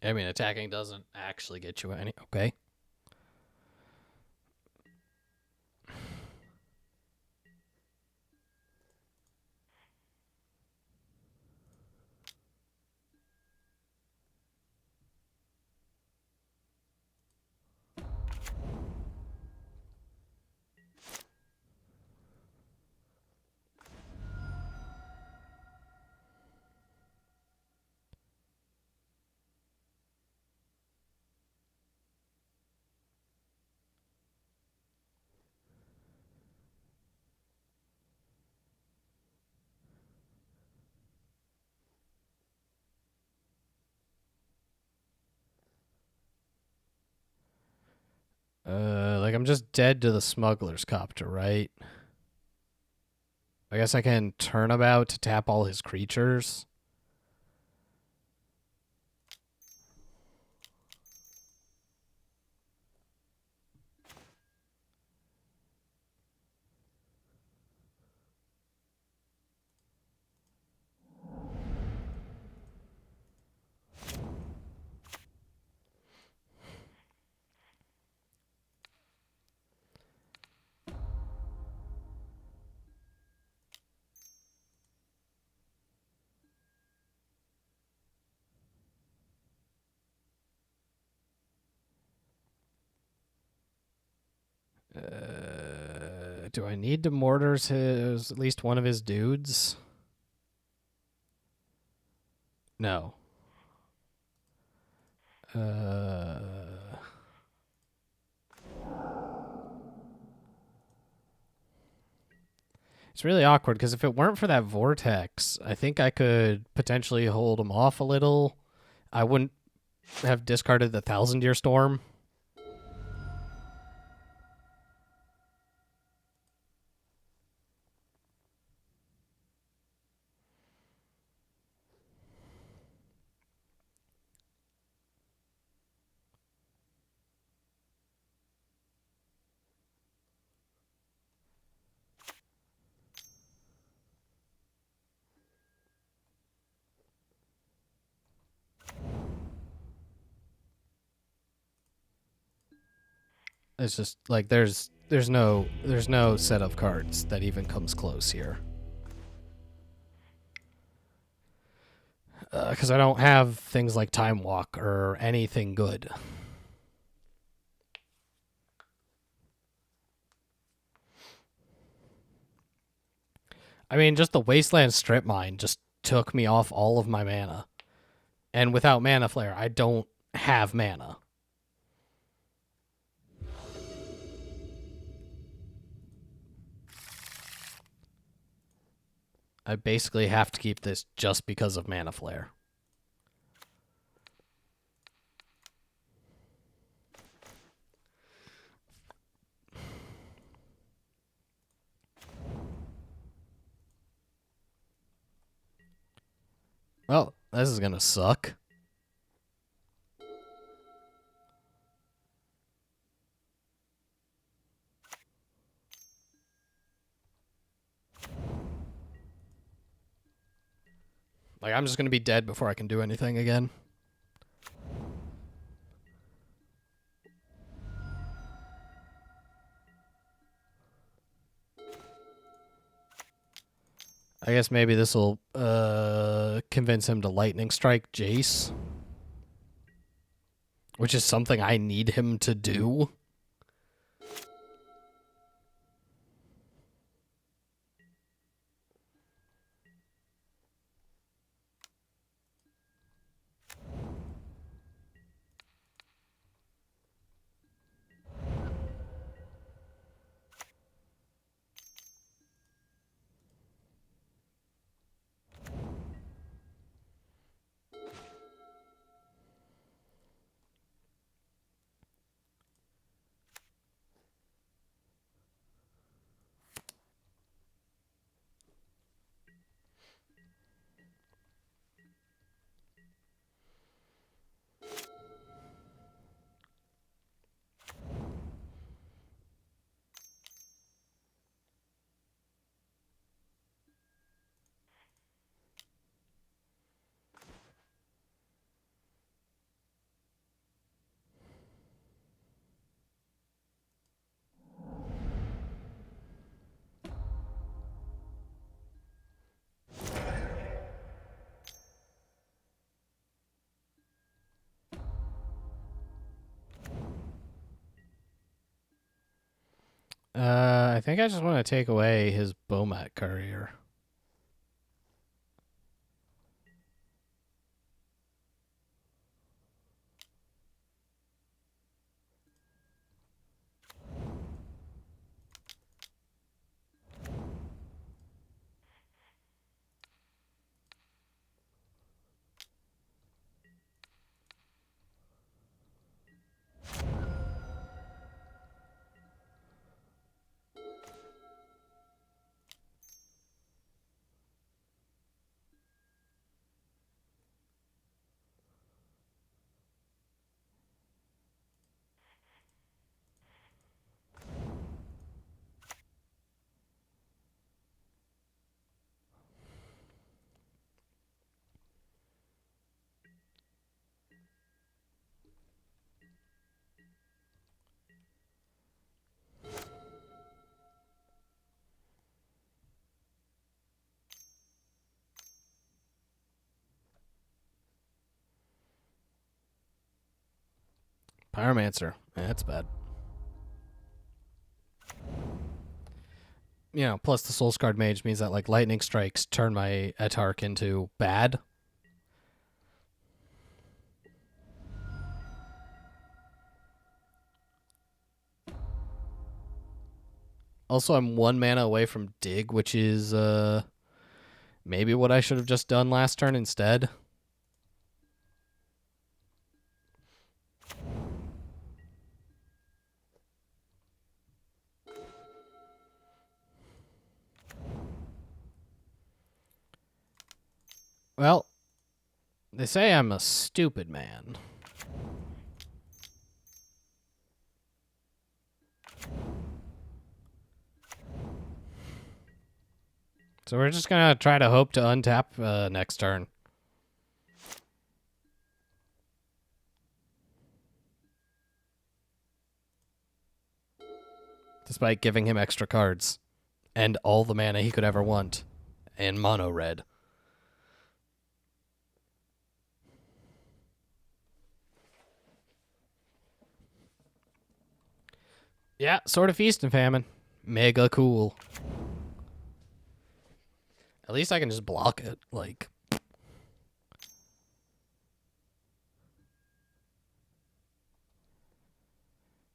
I mean, attacking doesn't actually get you any. Okay. Like, I'm just dead to the smuggler's copter, right? I guess I can turnabout to tap all his creatures. Do I need to mortars his at least one of his dudes? No. It's really awkward because if it weren't for that vortex, I think I could potentially hold him off a little. I wouldn't have discarded the Thousand Year Storm. It's just like there's no set of cards that even comes close here. Because I don't have things like Time Walk or anything good. I mean, just the Wasteland Strip Mine just took me off all of my mana. And without Mana Flare, I don't have mana. I basically have to keep this just because of Mana Flare. Well, this is going to suck. Like, I'm just going to be dead before I can do anything again. I guess maybe this will convince him to lightning strike Jace, which is something I need him to do. I think I just want to take away his Bomat Courier. Pyromancer. Yeah, that's bad. You know, plus the Soul Scarred Mage means that, like, lightning strikes turn my Atark into bad. Also, I'm 1 mana away from Dig, which is maybe what I should have just done last turn instead. Well, they say I'm a stupid man. So we're just going to try to hope to untap next turn. Despite giving him extra cards. And all the mana he could ever want. And mono red. Yeah, Sword of Feast and Famine. Mega cool. At least I can just block it, like.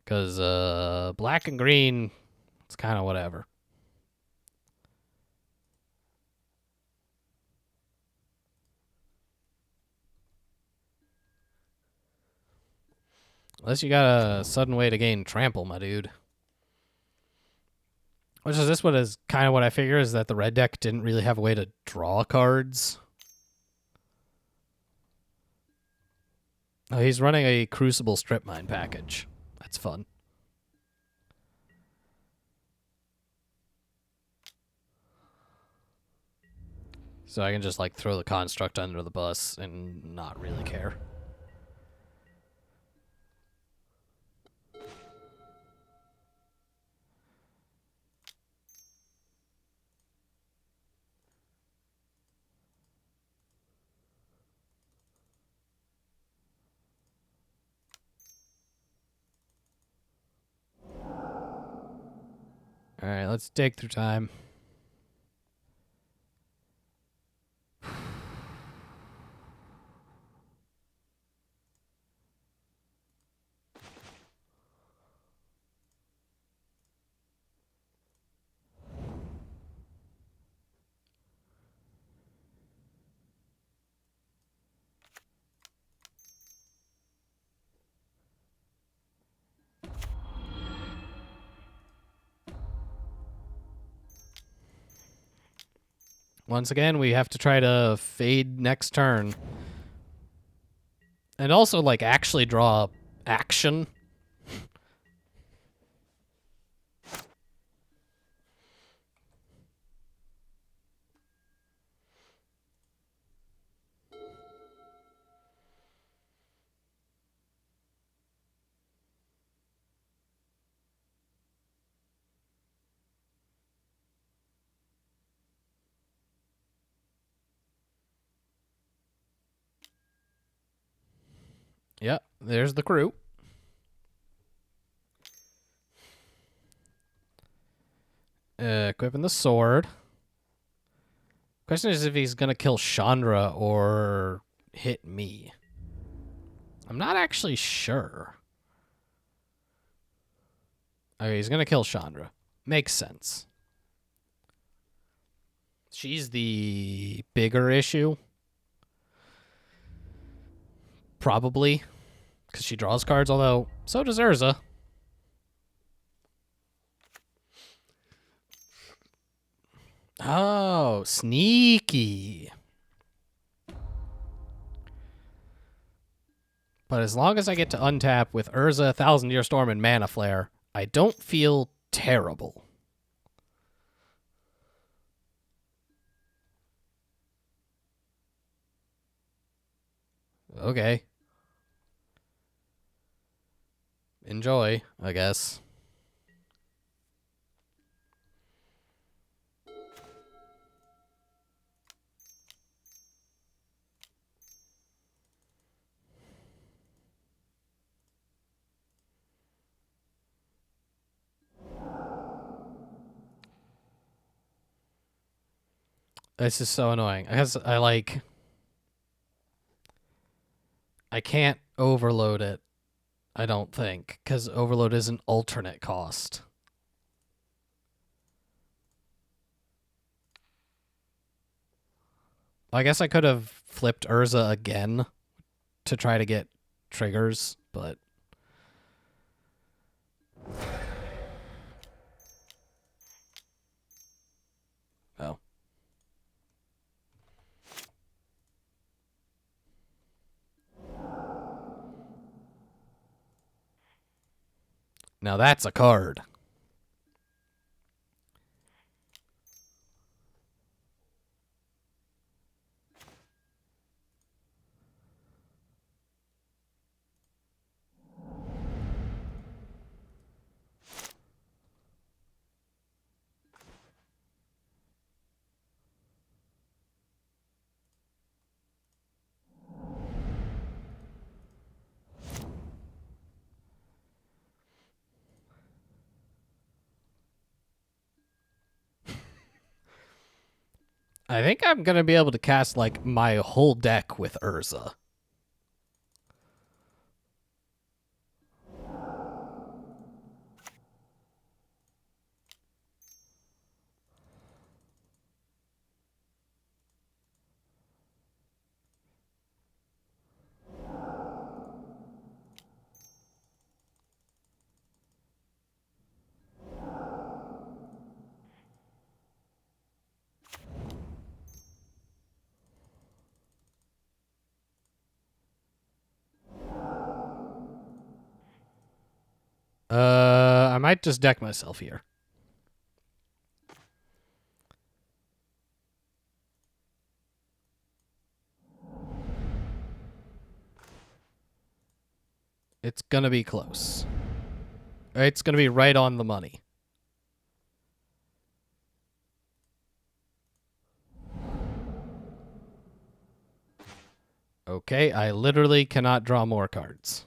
Because black and green, it's kind of whatever. Unless you got a sudden way to gain trample, my dude. Which is this what is kind of what I figure is that the red deck didn't really have a way to draw cards. Oh, he's running a Crucible Strip Mine package. That's fun. So I can just, like, throw the construct under the bus and not really care. Alright, let's dig through time. Once again, we have to try to fade next turn. And also, like, actually draw action. Yep, there's the crew. Equipping the sword. Question is if he's gonna kill Chandra or hit me. I'm not actually sure. Okay, he's gonna kill Chandra. Makes sense. She's the bigger issue. Probably. Because she draws cards, although so does Urza. Oh, sneaky. But as long as I get to untap with Urza, Thousand Year Storm, and Mana Flare, I don't feel terrible. Okay. Enjoy, I guess. This is so annoying. Because I can't overload it, I don't think. Because overload is an alternate cost. I guess I could have flipped Urza again to try to get triggers, but... Oh. Now that's a card. I think I'm going to be able to cast, like, my whole deck with Urza. I might just deck myself here. It's going to be close. It's going to be right on the money. Okay, I literally cannot draw more cards.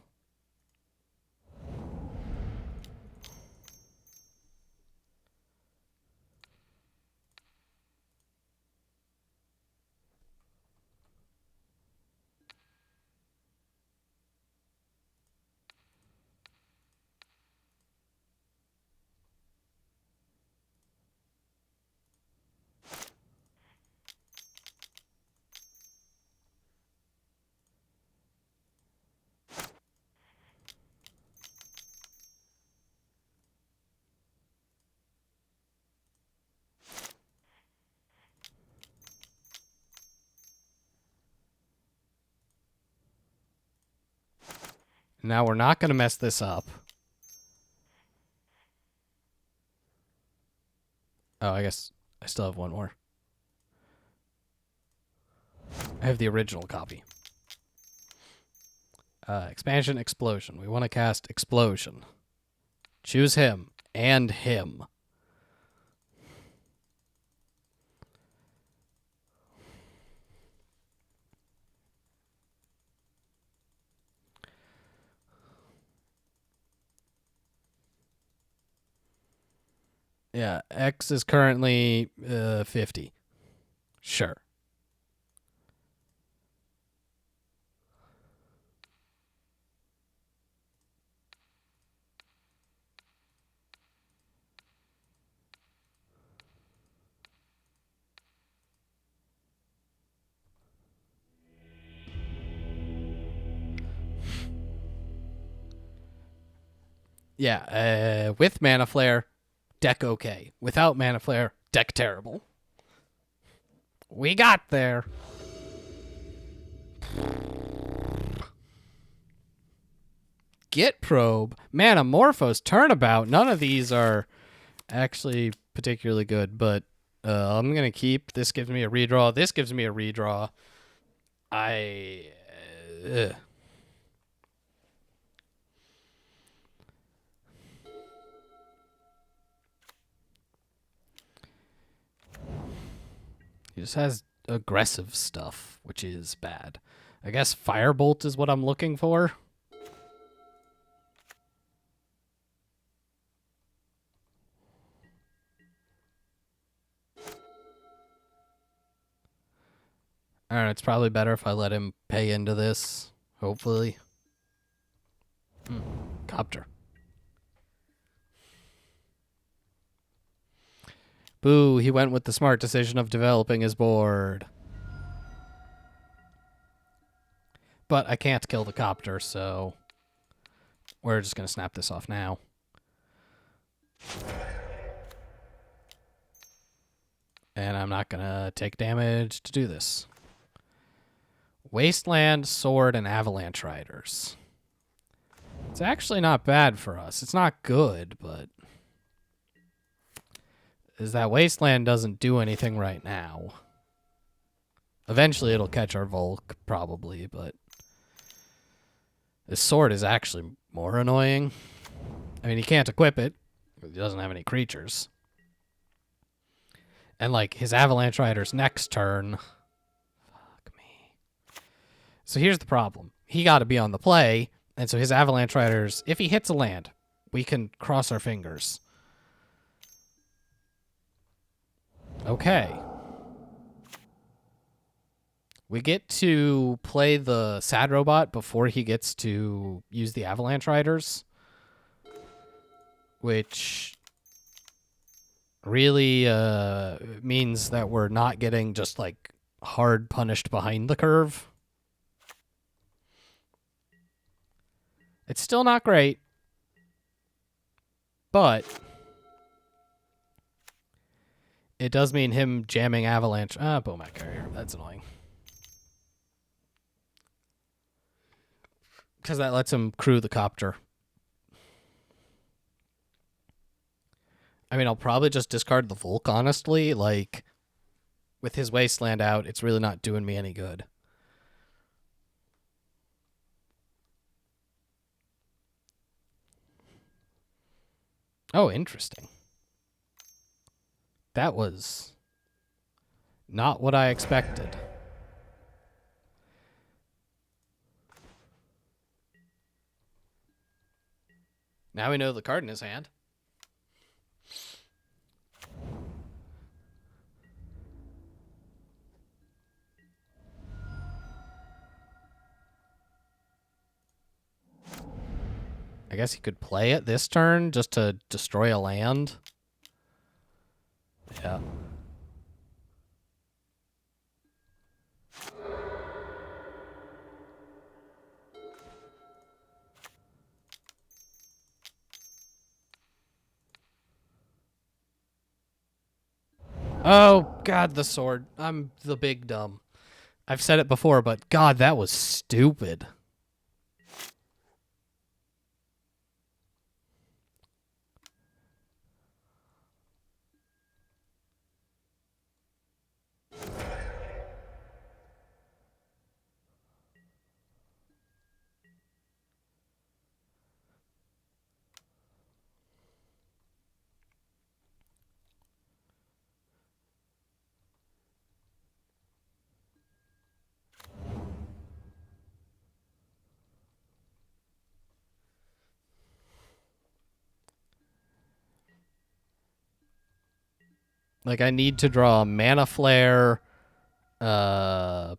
Now we're not going to mess this up. Oh, I guess I still have one more. I have the original copy. Expansion, Explosion. We want to cast Explosion. Choose him and him. Yeah, X is currently 50. Sure. Yeah, with Mana Flare, deck okay. Without Mana Flare, deck terrible. We got there. Git Probe, Manamorphose, Turnabout. None of these are actually particularly good, but I'm going to keep. This gives me a redraw. This gives me a redraw. He just has aggressive stuff, which is bad. I guess Firebolt is what I'm looking for. I don't know, it's probably better if I let him pay into this, hopefully. Copter. Boo, he went with the smart decision of developing his board. But I can't kill the Copter, so we're just going to snap this off now. And I'm not going to take damage to do this. Wasteland, Sword, and Avalanche Riders. It's actually not bad for us. It's not good, but is that Wasteland doesn't do anything right now. Eventually it'll catch our Volk, probably, but this Sword is actually more annoying. I mean, he can't equip it. He doesn't have any creatures. And, like, his Avalanche Riders next turn. Fuck me. So here's the problem. He got to be on the play, and so his Avalanche Riders, if he hits a land, we can cross our fingers. Okay. We get to play the Sad Robot before he gets to use the Avalanche Riders, which really means that we're not getting just, like, hard punished behind the curve. It's still not great, but it does mean him jamming Avalanche. Bomat Carrier. That's annoying. Because that lets him crew the Copter. I mean, I'll probably just discard the Volk, honestly. Like, with his Wasteland out, it's really not doing me any good. Oh, interesting. That was not what I expected. Now we know the card in his hand. I guess he could play it this turn just to destroy a land. Yeah. Oh, God, the sword. I'm the big dumb. I've said it before, but God, that was stupid. Like, I need to draw Mana Flare, Thousand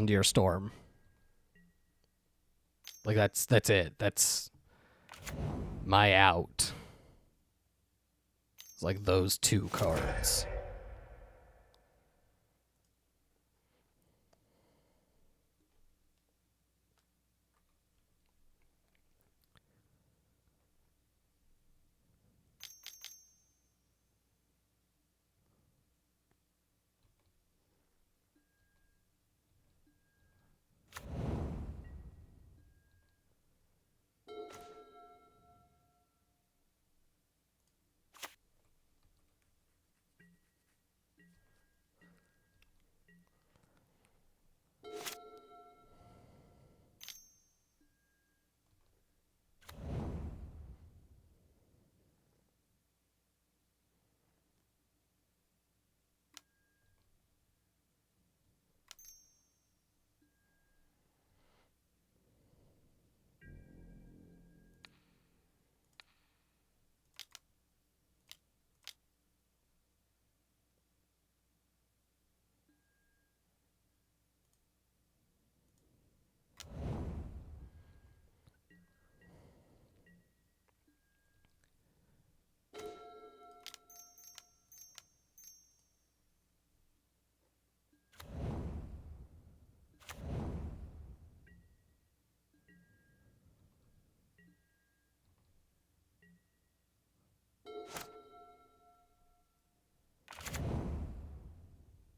Year Storm. Like, that's it. That's my out. It's like those two cards.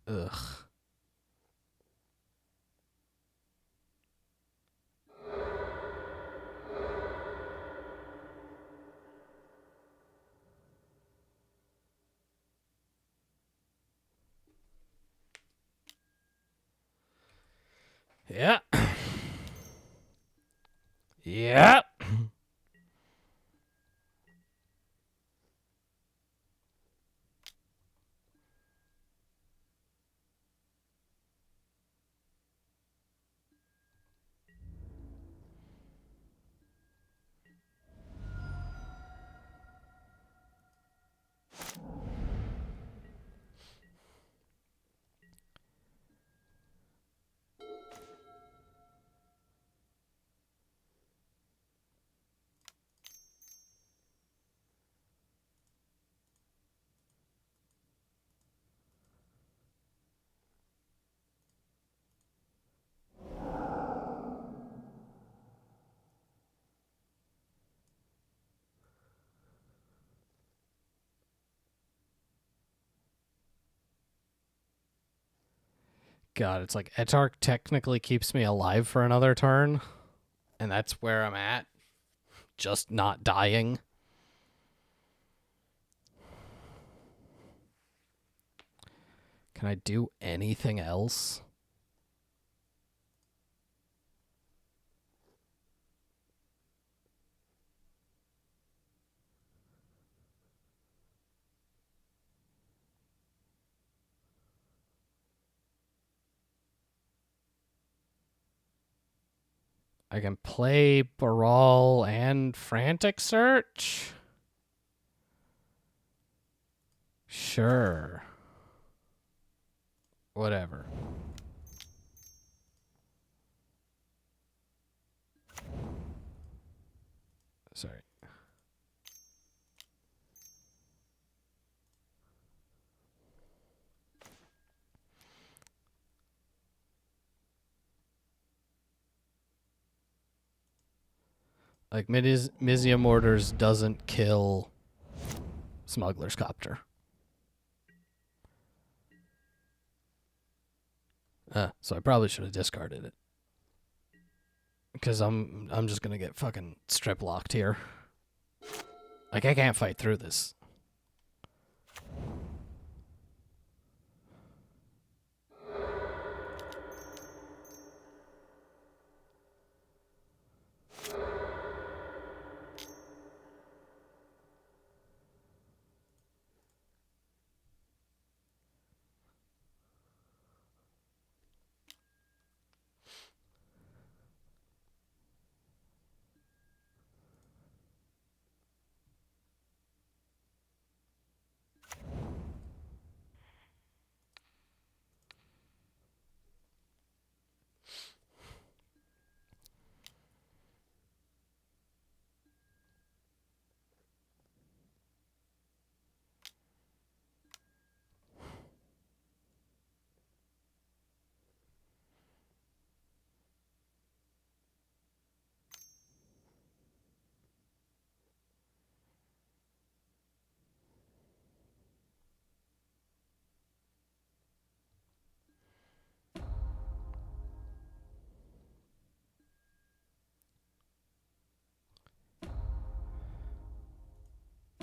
Ugh. Yeah. Yeah. God, it's like Etark technically keeps me alive for another turn, and that's where I'm at. Just not dying. Can I do anything else? I can play Baral and Frantic Search. Sure. Whatever. Sorry. Like, Mizzium Mortars doesn't kill Smuggler's Copter. So I probably should have discarded it. Because I'm just gonna get fucking strip locked here. Like, I can't fight through this.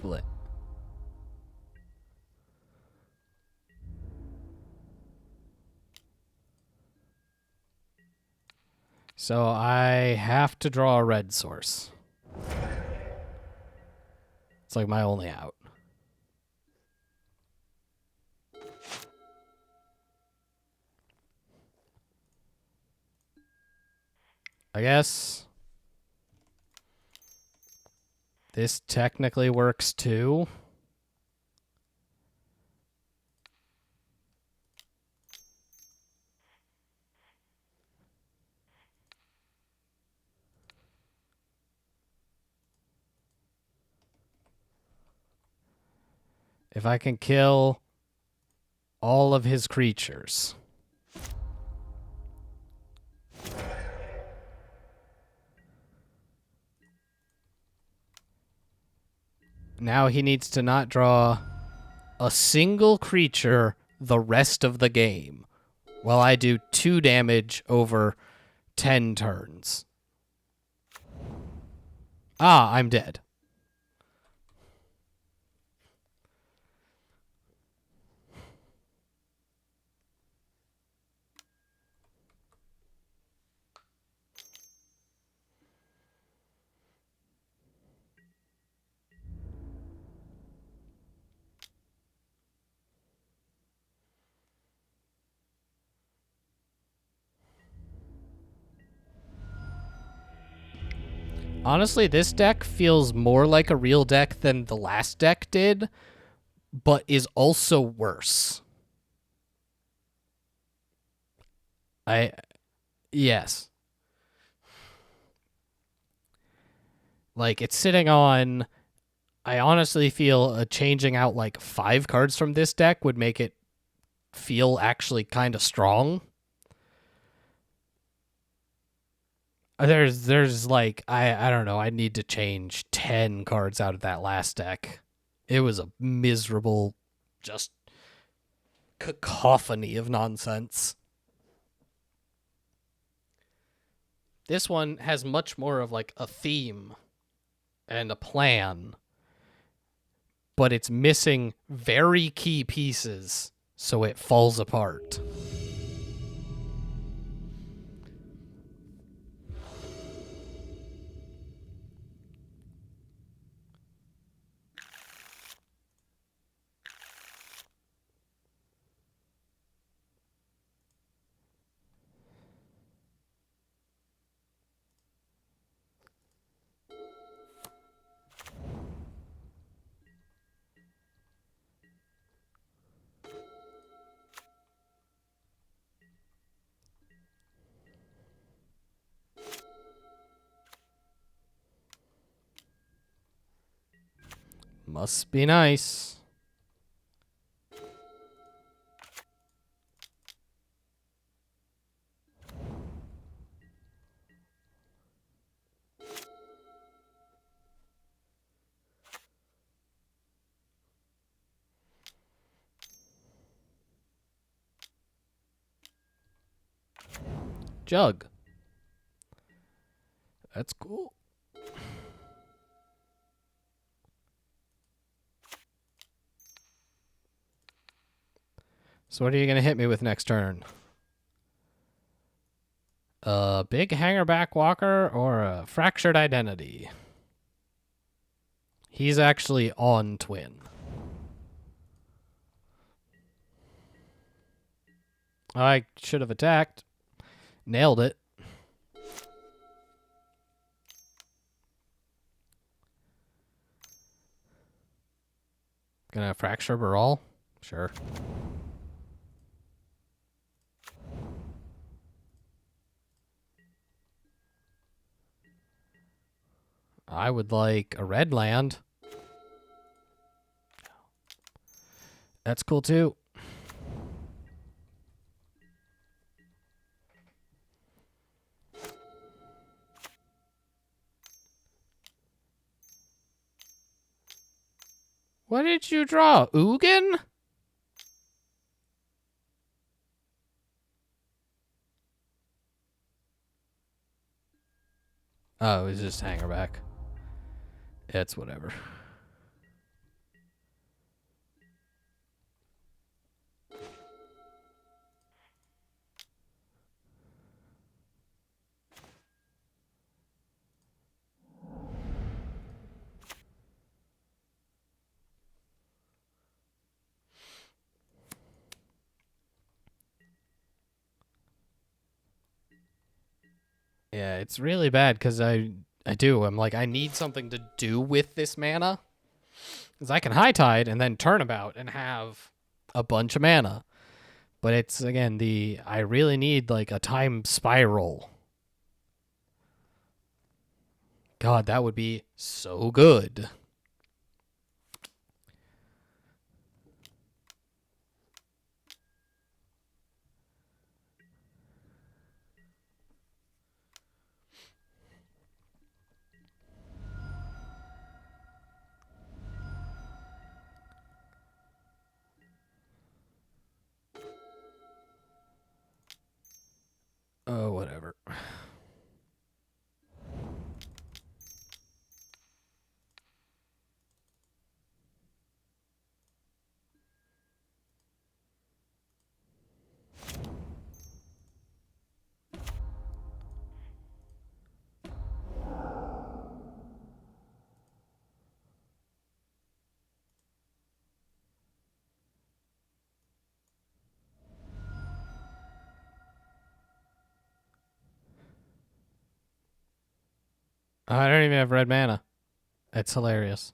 Blit. So I have to draw a red source. It's like my only out. I guess this technically works too. If I can kill all of his creatures. Now he needs to not draw a single creature the rest of the game, while I do 2 damage over 10 turns. Ah, I'm dead. Honestly, this deck feels more like a real deck than the last deck did, but is also worse. Yes. Like, it's sitting on... I honestly feel changing out like 5 cards from this deck would make it feel actually kind of strong. There's like, I don't know, I need to change 10 cards out of that last deck. It was a miserable, just cacophony of nonsense. This one has much more of like a theme and a plan, but it's missing very key pieces, so it falls apart. Must be nice. Jug. That's cool. So what are you going to hit me with next turn? A big hangerback walker or a fractured identity? He's actually on twin. I should have attacked. Nailed it. Gonna fracture Baral? Sure. I would like a red land. That's cool too. What did you draw? Ugin? Oh, it's just hangerback. It's whatever. Yeah, it's really bad because I'm like, I need something to do with this mana. Because I can High Tide and then Turnabout and have a bunch of mana. But it's, again, I really need, like, a Time Spiral. God, that would be so good. Oh, whatever. I don't even have red mana. It's hilarious.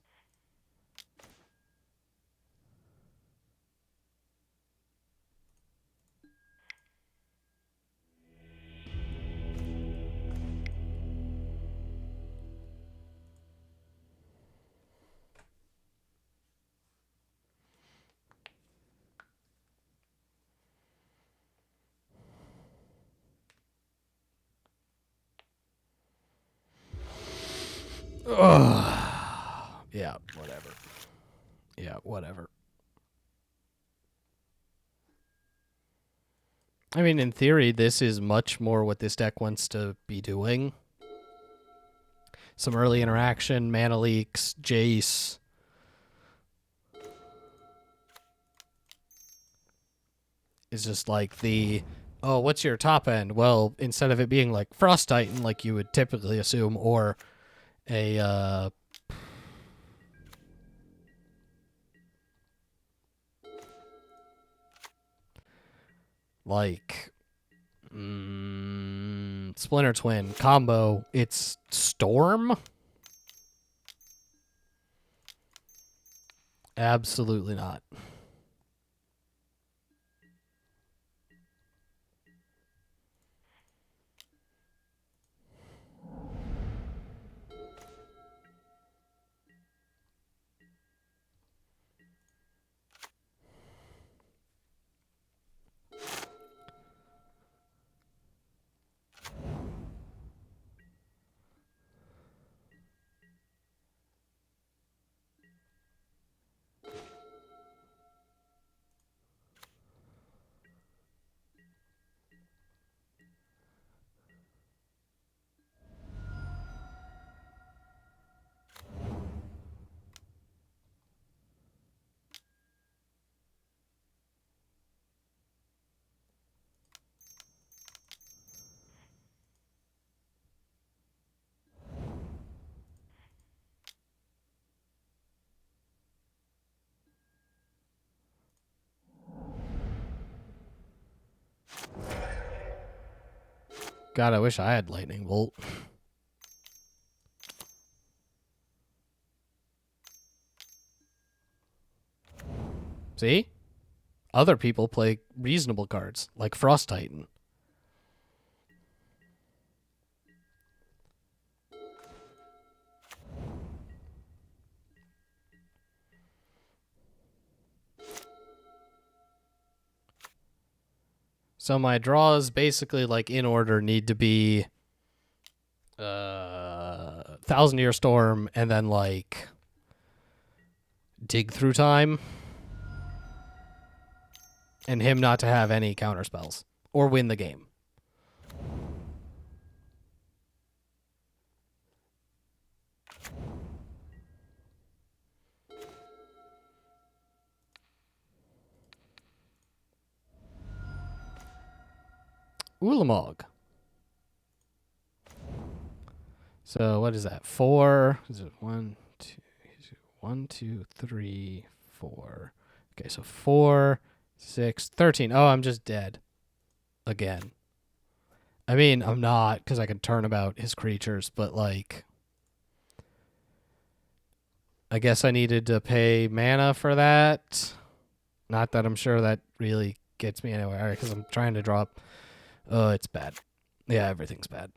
Ugh. Yeah, whatever. Yeah, whatever. I mean, in theory, this is much more what this deck wants to be doing. Some early interaction, mana leaks, Jace. Is just like oh, what's your top end? Well, instead of it being like Frost Titan, like you would typically assume, or a like Splinter Twin combo, it's Storm. Absolutely not. God, I wish I had lightning bolt. See? Other people play reasonable cards, like Frost Titan. So my draws basically, like, in order, need to be Thousand Year Storm and then, like, Dig Through Time. And him not to have any counter spells. Or win the game. Ulamog. So what is that? 4. Is it 1, 2, 1, 2, 3, 4. Okay, so 4, 6, 13. Oh, I'm just dead. Again. I mean, I'm not, because I can turn about his creatures, but, like, I guess I needed to pay mana for that. Not that I'm sure that really gets me anywhere, because I'm trying to drop. Oh, it's bad. Yeah, everything's bad.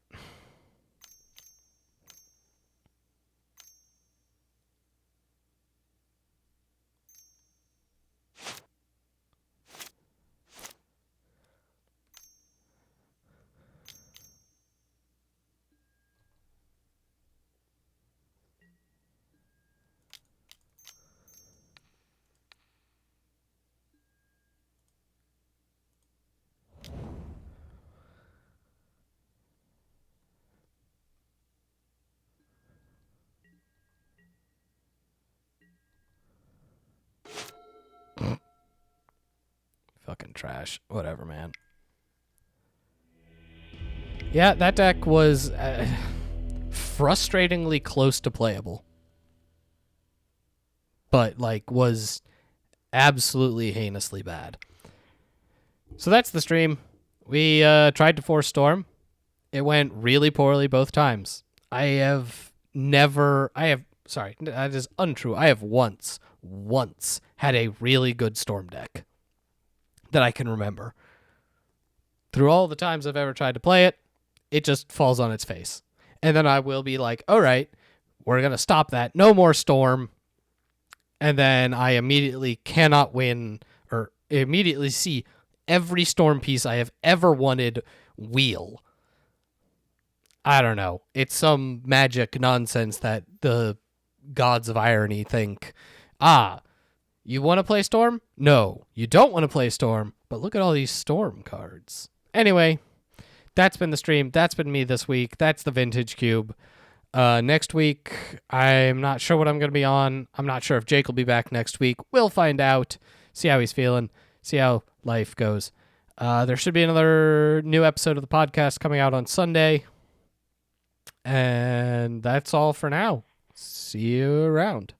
Fucking trash. Whatever, man. Yeah, that deck was frustratingly close to playable. But, like, was absolutely heinously bad. So that's the stream. We tried to force Storm. It went really poorly both times. Sorry, that is untrue. I have once had a really good Storm deck that I can remember. Through all the times I've ever tried to play it, it just falls on its face. And then I will be like, all right, we're going to stop that. No more Storm. And then I immediately cannot win, or immediately see every Storm piece I have ever wanted wheel. I don't know. It's some magic nonsense that the gods of irony think, you want to play Storm? No, you don't want to play Storm, but look at all these Storm cards. Anyway, that's been the stream. That's been me this week. That's the Vintage Cube. Next week, I'm not sure what I'm going to be on. I'm not sure if Jake will be back next week. We'll find out. See how he's feeling. See how life goes. There should be another new episode of the podcast coming out on Sunday. And that's all for now. See you around.